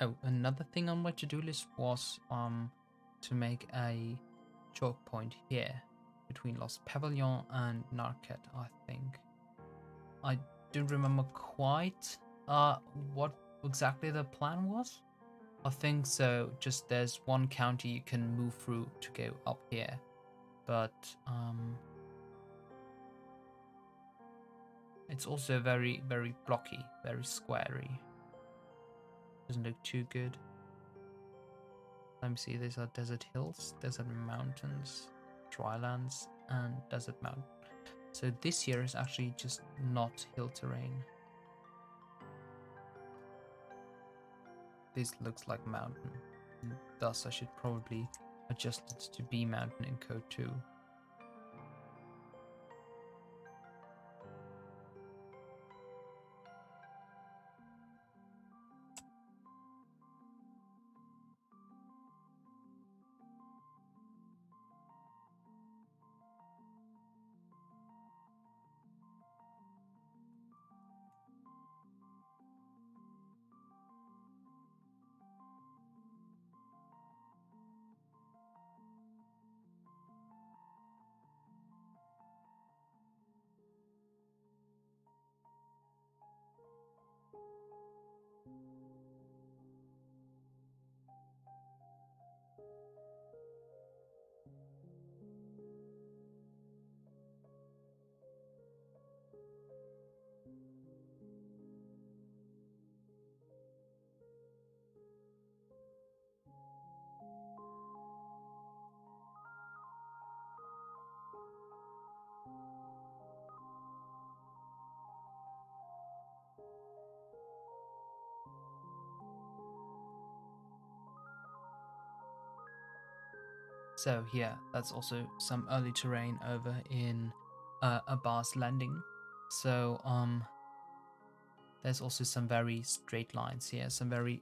Oh, another thing on my to-do list was to make a choke point here between Lost Pavilion and Narket, I think. I don't remember quite what exactly the plan was. I think so. Just there's one county you can move through to go up here, but it's also very, very blocky, very squarey. Doesn't look too good. Let me see. These are desert hills, desert mountains, drylands, and desert mountain. So this here is actually just not hill terrain. This looks like mountain. And thus, I should probably adjust it to be mountain in code 2. So yeah, that's also some early terrain over in Abbas Landing. So there's also some very straight lines here, some very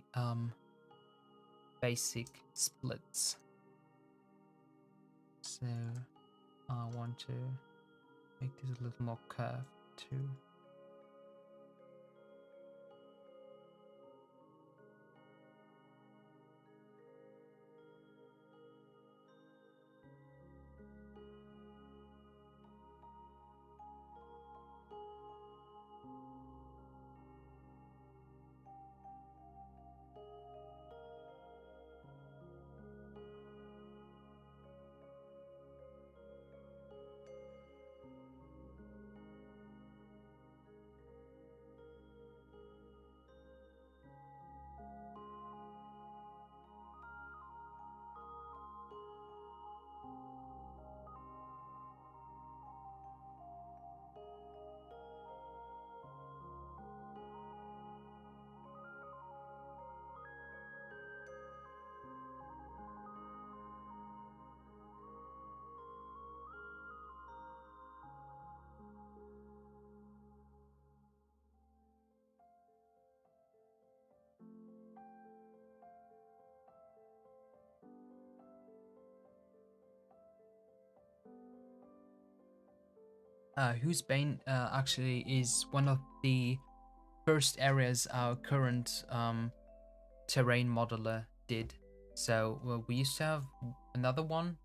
basic splits. So I want to make this a little more curved too. Whose Bane actually is one of the first areas our current terrain modeler did. So we used to have another one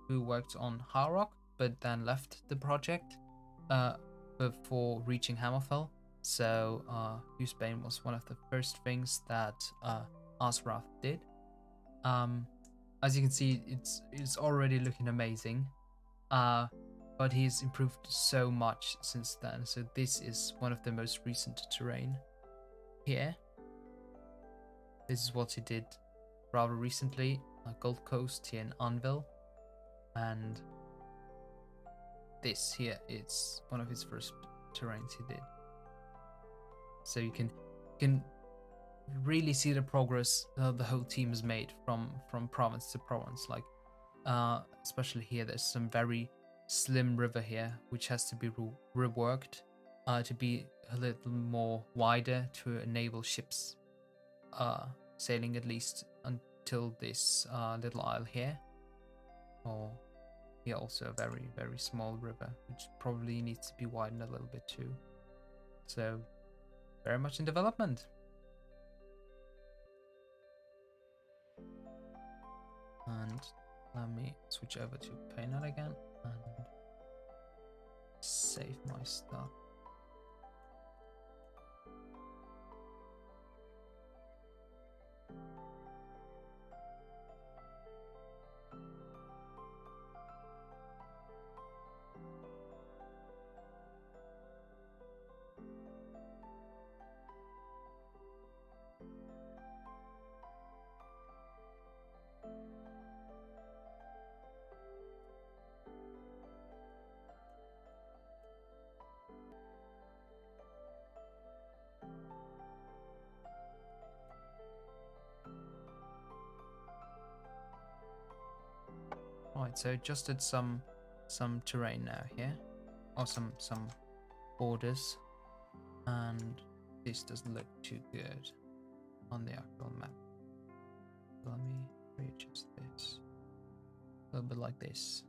who worked on Harrock, but then left the project before reaching Hammerfell. So Whose Bane was one of the first things that Asrath did. As you can see, it's already looking amazing. But he's improved so much since then. So this is one of the most recent terrain here. This is what he did rather recently, Gold Coast here in Anvil, and this here is one of his first terrains he did. So you can really see the progress the whole team has made from province to province. Like especially here, there's some very slim river here, which has to be reworked to be a little more wider to enable ships sailing at least until this little isle here. Or here also a very, very small river, which probably needs to be widened a little bit too. So very much in development. And let me switch over to Painel again and save my stuff. Right, so adjusted some terrain now here, or some borders, and this doesn't look too good on the actual map. So let me readjust this a little bit like this.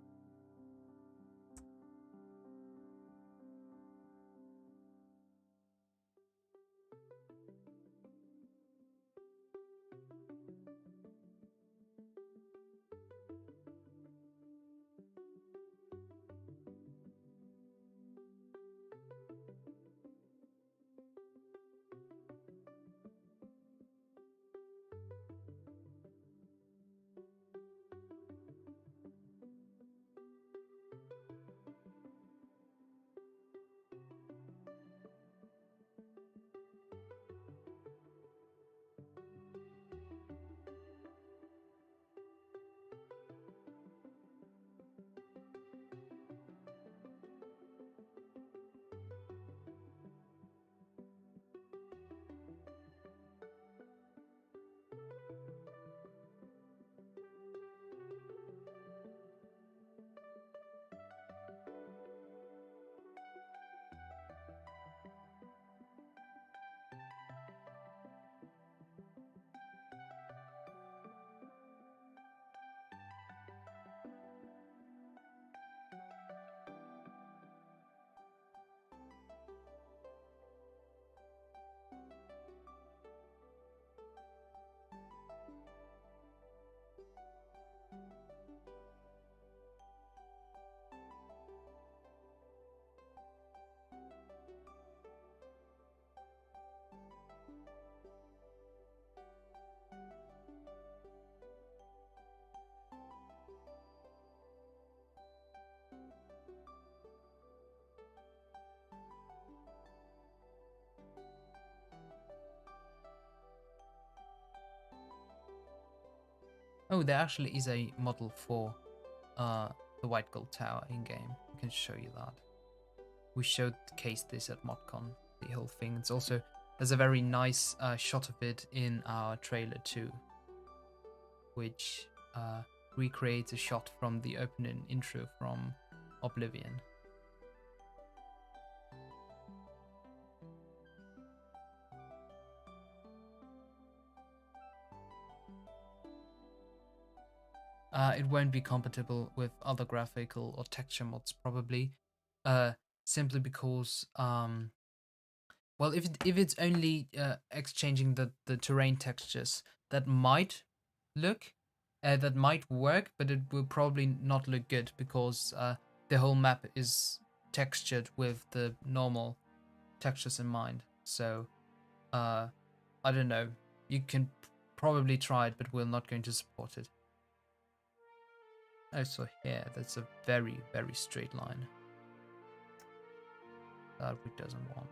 Oh, there actually is a model for the White Gold Tower in game. I can show you that. We showcased this at ModCon, the whole thing. It's also, there's a very nice shot of it in our trailer too, which recreates a shot from the opening intro from Oblivion. It won't be compatible with other graphical or texture mods probably, simply because well, if it's only exchanging the terrain textures, that might that might work, but it will probably not look good because the whole map is textured with the normal textures in mind. So I don't know. You can probably try it, but we're not going to support it. Oh, so here, that's a very, very straight line. That we doesn't want.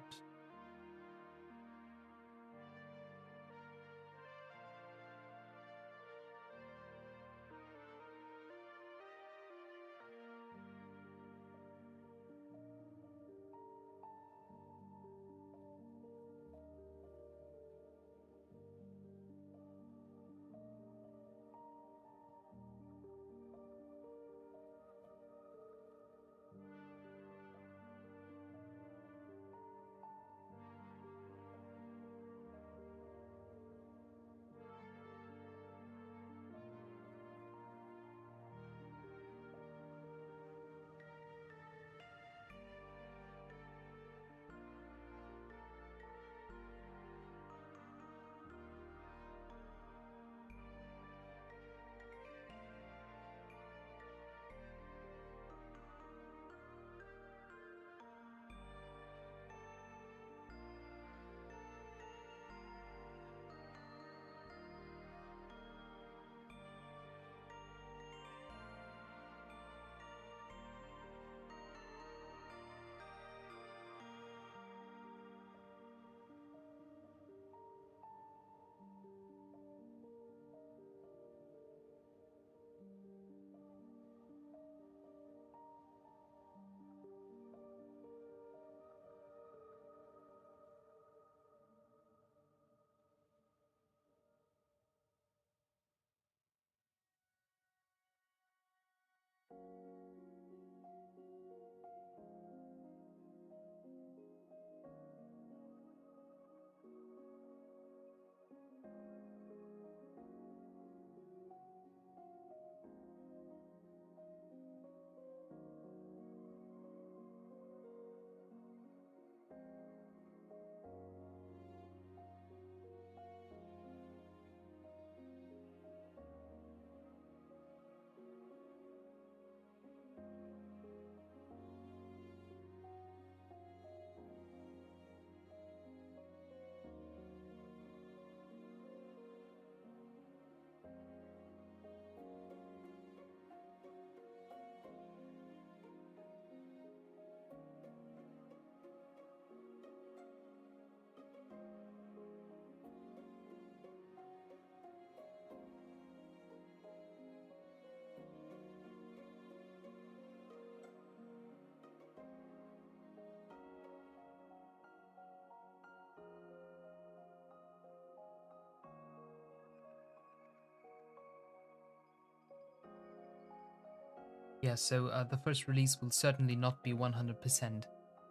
Yeah, so the first release will certainly not be 100%,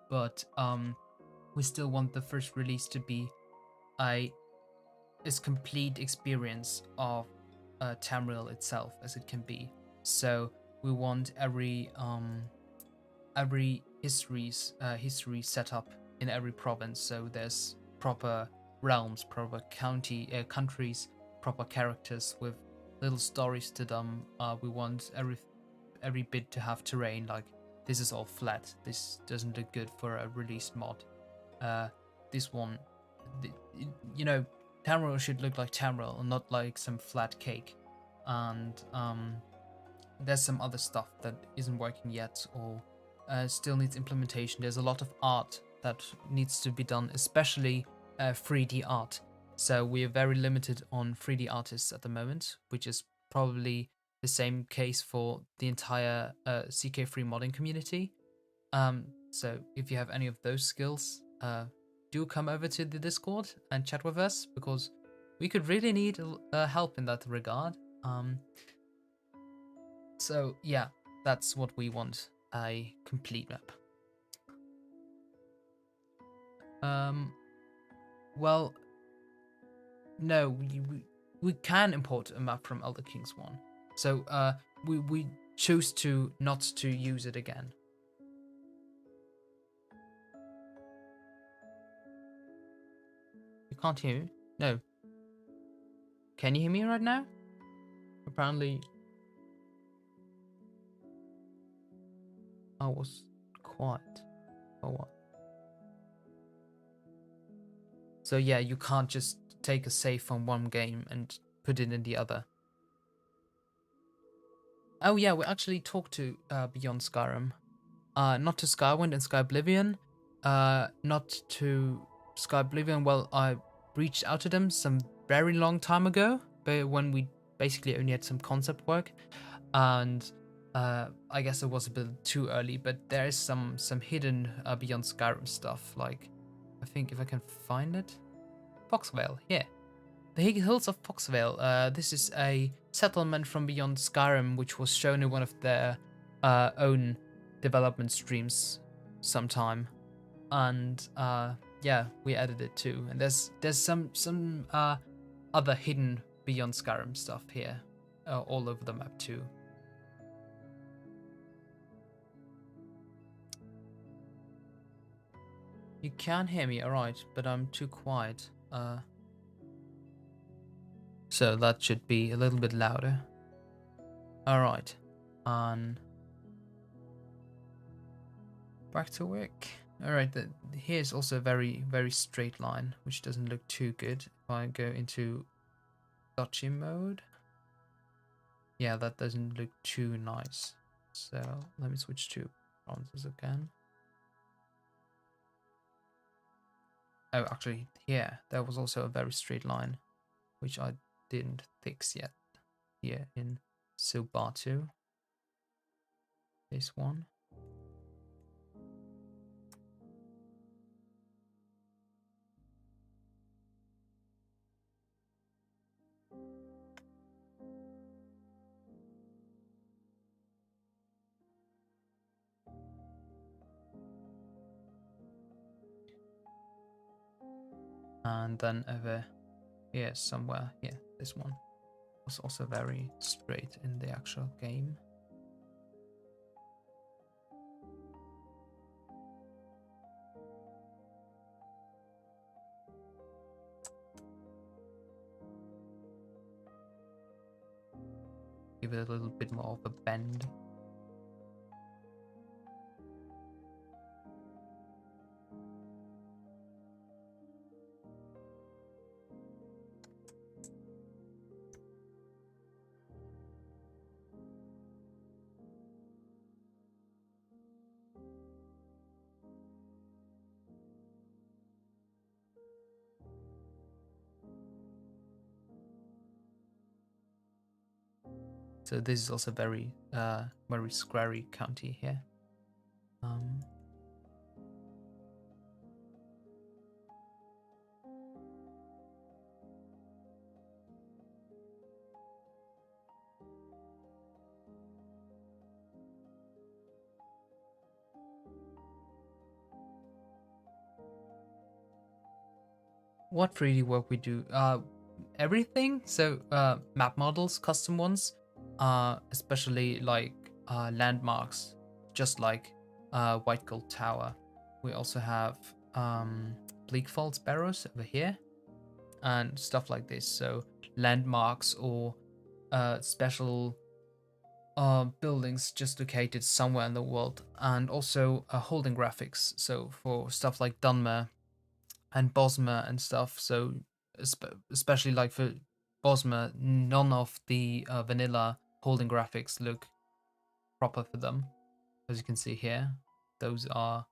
but we still want the first release to be a as complete experience of Tamriel itself as it can be. So we want every history set up in every province. So there's proper realms, proper countries, proper characters with little stories to them. We want every bit to have terrain. Like this is all flat. This doesn't look good for a released mod. Uh, this one, th- you know, Tamriel should look like Tamriel and not like some flat cake. And there's some other stuff that isn't working yet or still needs implementation. There's a lot of art that needs to be done, especially 3D art. So we are very limited on 3D artists at the moment, which is probably the same case for the entire CK3 modding community. So if you have any of those skills, do come over to the Discord and chat with us because we could really need help in that regard. So yeah, that's what we want, a complete map. Well, no, we can import a map from Elder Kings 1. So we choose to not to use it again. You can't hear me? No. Can you hear me right now? Apparently I was quiet. Or what? So yeah, you can't just take a save from one game and put it in the other. Oh yeah, we actually talked to Beyond Skyrim. Not to Skywind and Skyblivion. Not to Skyblivion. Well, I reached out to them some very long time ago, but when we basically only had some concept work, and I guess it was a bit too early. But there is some hidden Beyond Skyrim stuff. Like, I think if I can find it, Foxvale. Yeah, the Hills of Foxvale. This is a settlement from beyond Skyrim, which was shown in one of their own development streams sometime, and yeah, we added it too. And there's some other hidden beyond Skyrim stuff here, all over the map too. You can hear me, alright, but I'm too quiet. So that should be a little bit louder. Alright, and back to work. Alright, here's also a very straight line, which doesn't look too good. If I go into Duchy mode, yeah, that doesn't look too nice. So let me switch to bronzes again. Oh, actually, yeah, there was also a very straight line, which I didn't fix yet. Here in Subatu, this one. And then over here somewhere, yeah, this one was also very straight in the actual game. Give it a little bit more of a bend. So this is also very squarey county here. what 3D work we do? Everything. So map models, custom ones, especially like landmarks, just like White Gold Tower. We also have Bleak Falls Barrows over here and stuff like this. So landmarks or special buildings just located somewhere in the world, and also holding graphics. So for stuff like Dunmer and Bosmer and stuff. So especially like for Bosmer, none of the vanilla holding graphics look proper for them. As you can see here, those are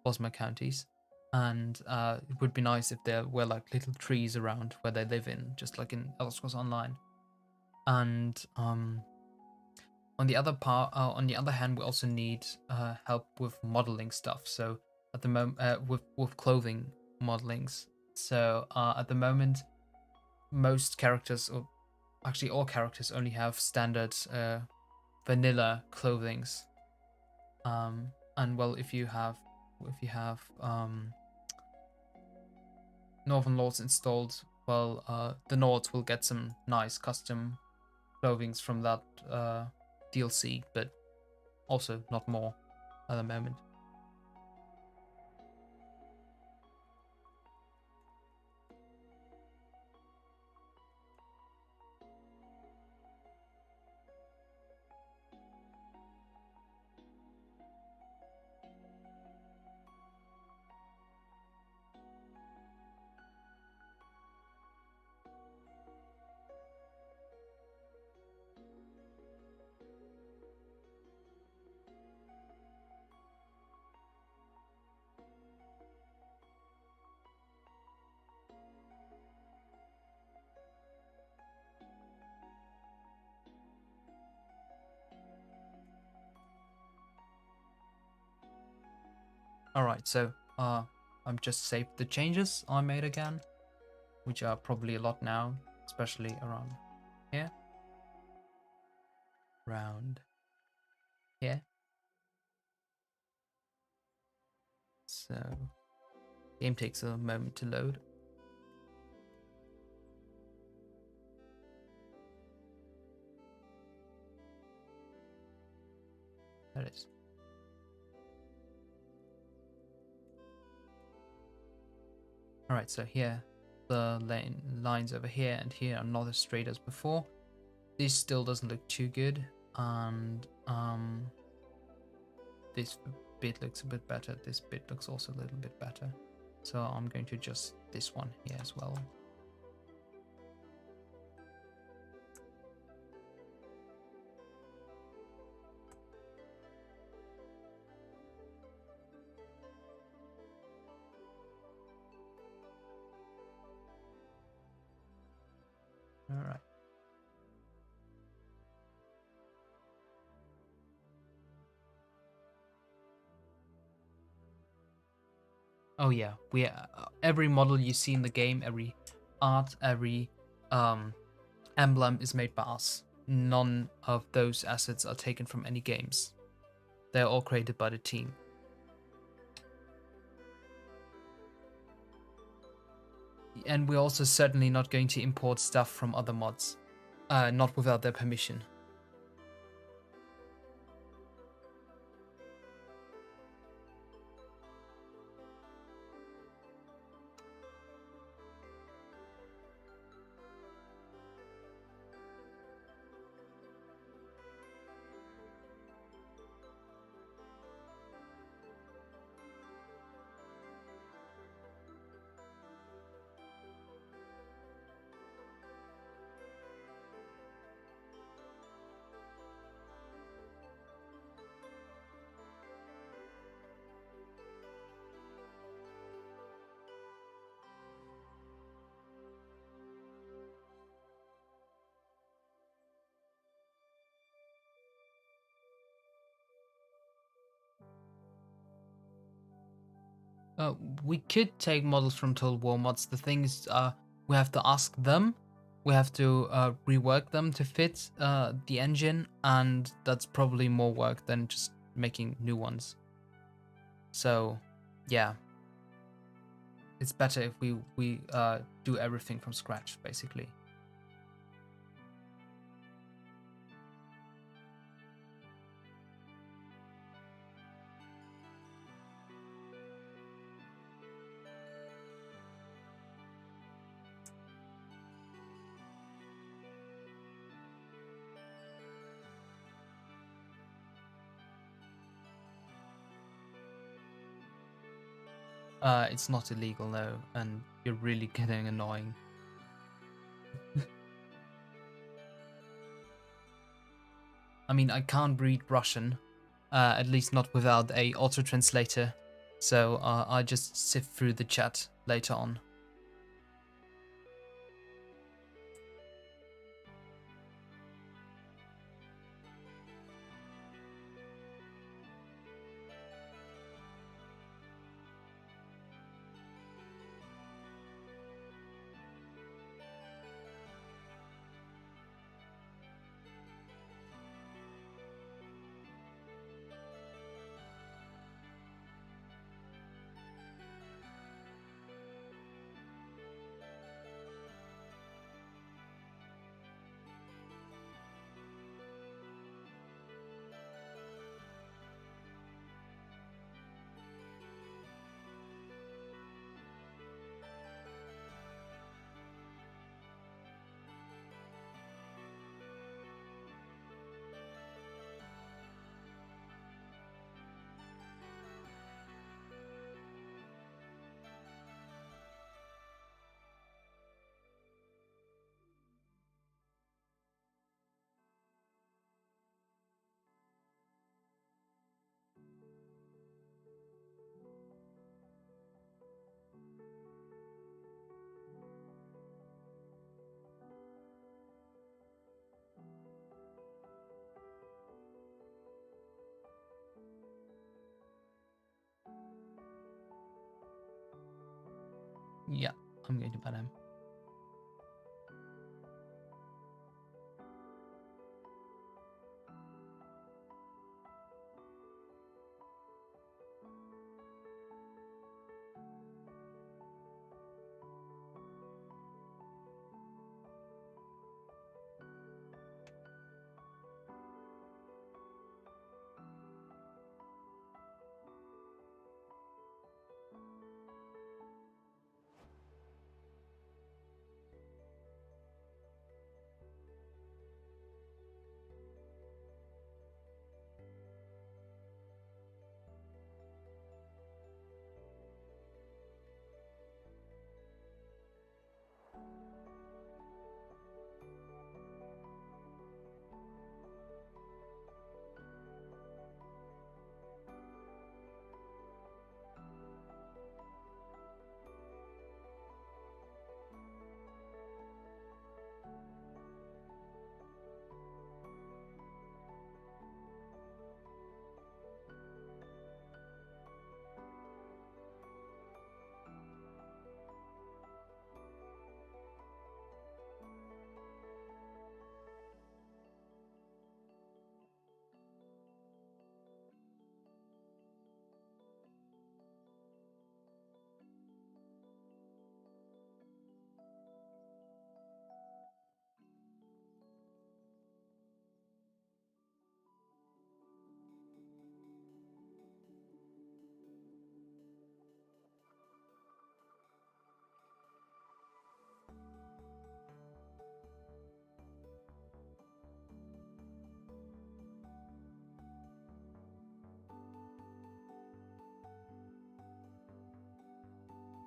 Bosmer counties. And it would be nice if there were like little trees around where they live in, just like in Elder Scrolls Online. And on the other hand, we also need help with modeling stuff. So at the moment, with clothing modelings. So at the moment, most characters, or actually all characters, only have standard vanilla clothings. And well, if you have Northern Lords installed, well, the Nords will get some nice custom clothings from that DLC, but also not more at the moment. Alright, so I'm just saved the changes I made again, which are probably a lot now, especially around here. Around here. So game takes a moment to load. There it is. Alright, so here the lines over here and here are not as straight as before. This still doesn't look too good, and this bit looks a bit better. This bit looks also a little bit better. So I'm going to adjust this one here as well. All right. Oh yeah, we every model you see in the game, every art, every emblem is made by us. None of those assets are taken from any games. They're all created by the team. And we're also certainly not going to import stuff from other mods, not without their permission. We could take models from Total War mods. The thing is, we have to ask them. We have to rework them to fit the engine, and that's probably more work than just making new ones. So, yeah. it's better if we do everything from scratch, basically. It's not illegal, no, and you're really getting annoying. I mean, I can't read Russian, at least not without a auto translator, so I just sift through the chat later on. Yeah, I'm going to ban him.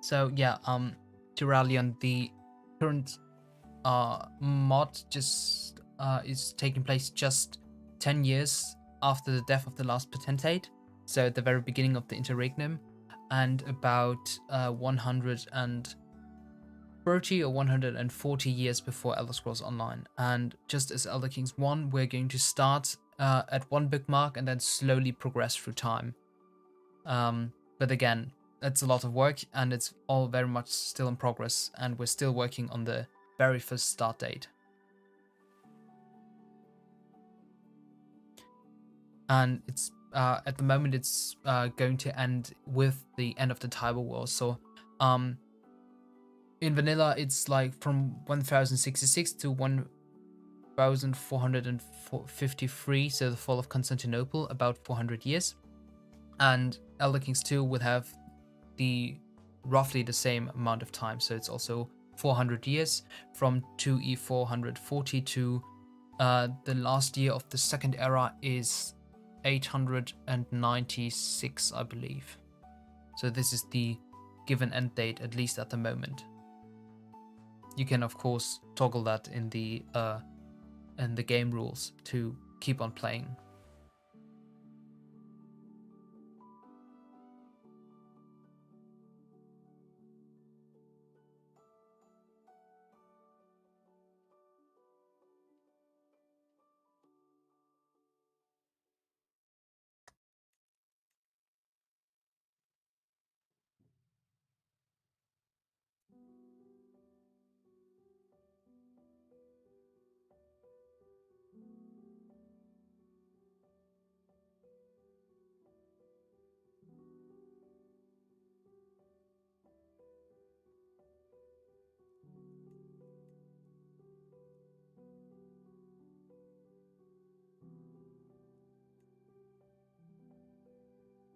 So yeah, to rally on the current mod just is taking place just 10 years after the death of the last potentate, so at the very beginning of the Interregnum, and about 130 or 140 years before Elder Scrolls Online. And just as Elder Kings 1, we're going to start at one bookmark and then slowly progress through time. But again, it's a lot of work and it's all very much still in progress, and we're still working on the very first start date. And it's at the moment it's going to end with the end of the Taiba War. So In vanilla, it's like from 1066 to 1453, so the fall of Constantinople, about 400 years. And Elder Kings 2 would have the roughly the same amount of time, so it's also 400 years from 2E 440 to the last year of the second era is 896, I believe. So this is the given end date, at least at the moment. You can of course toggle that in the game rules to keep on playing.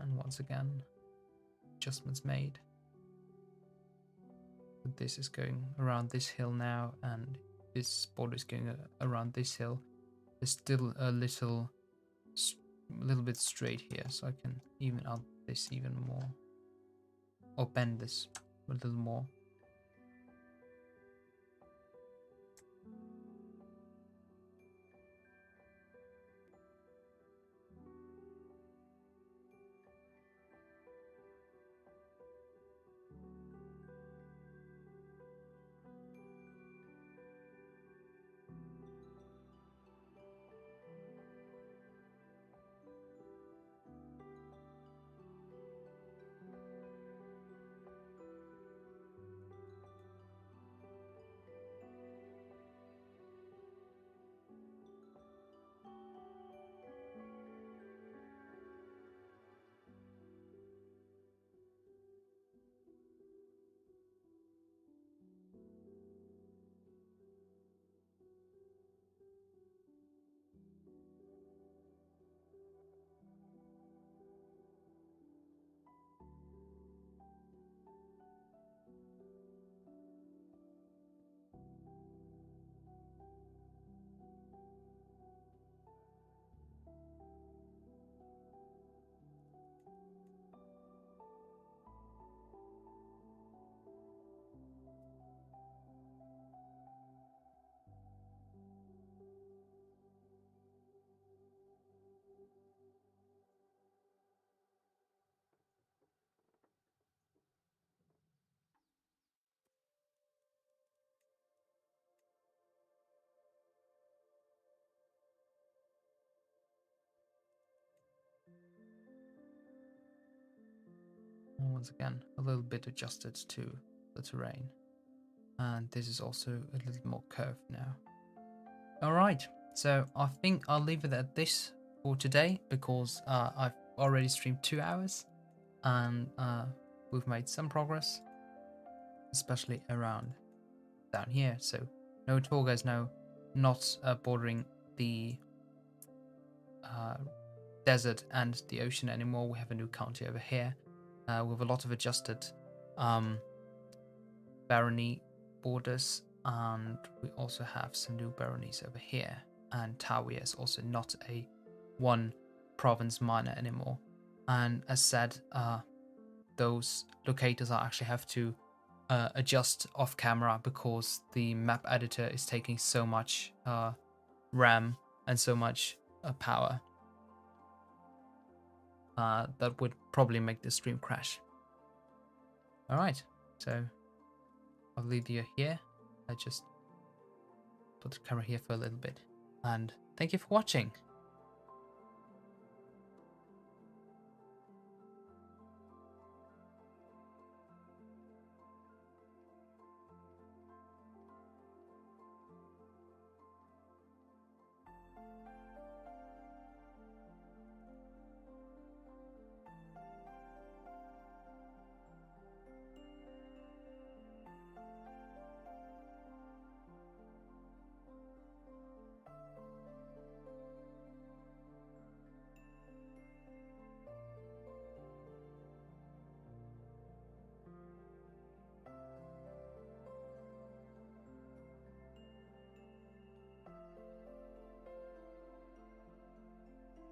And once again, adjustments made. This is going around this hill now, and this border is going around this hill. There's still a little bit straight here, so I can even out this even more, or bend this a little more. And once again, a little bit adjusted to the terrain. And this is also a little more curved now. Alright, so I think I'll leave it at this for today, because I've already streamed 2 hours, and we've made some progress, especially around down here. So no Torga is now not bordering the desert and the ocean anymore. We have a new county over here with a lot of adjusted barony borders, and we also have some new baronies over here. And Tawaya is also not a one province minor anymore. And as said, those locators I actually have to adjust off camera, because the map editor is taking so much RAM and so much power that would probably make the stream crash. Alright, so I'll leave you here. I just put the camera here for a little bit, and thank you for watching.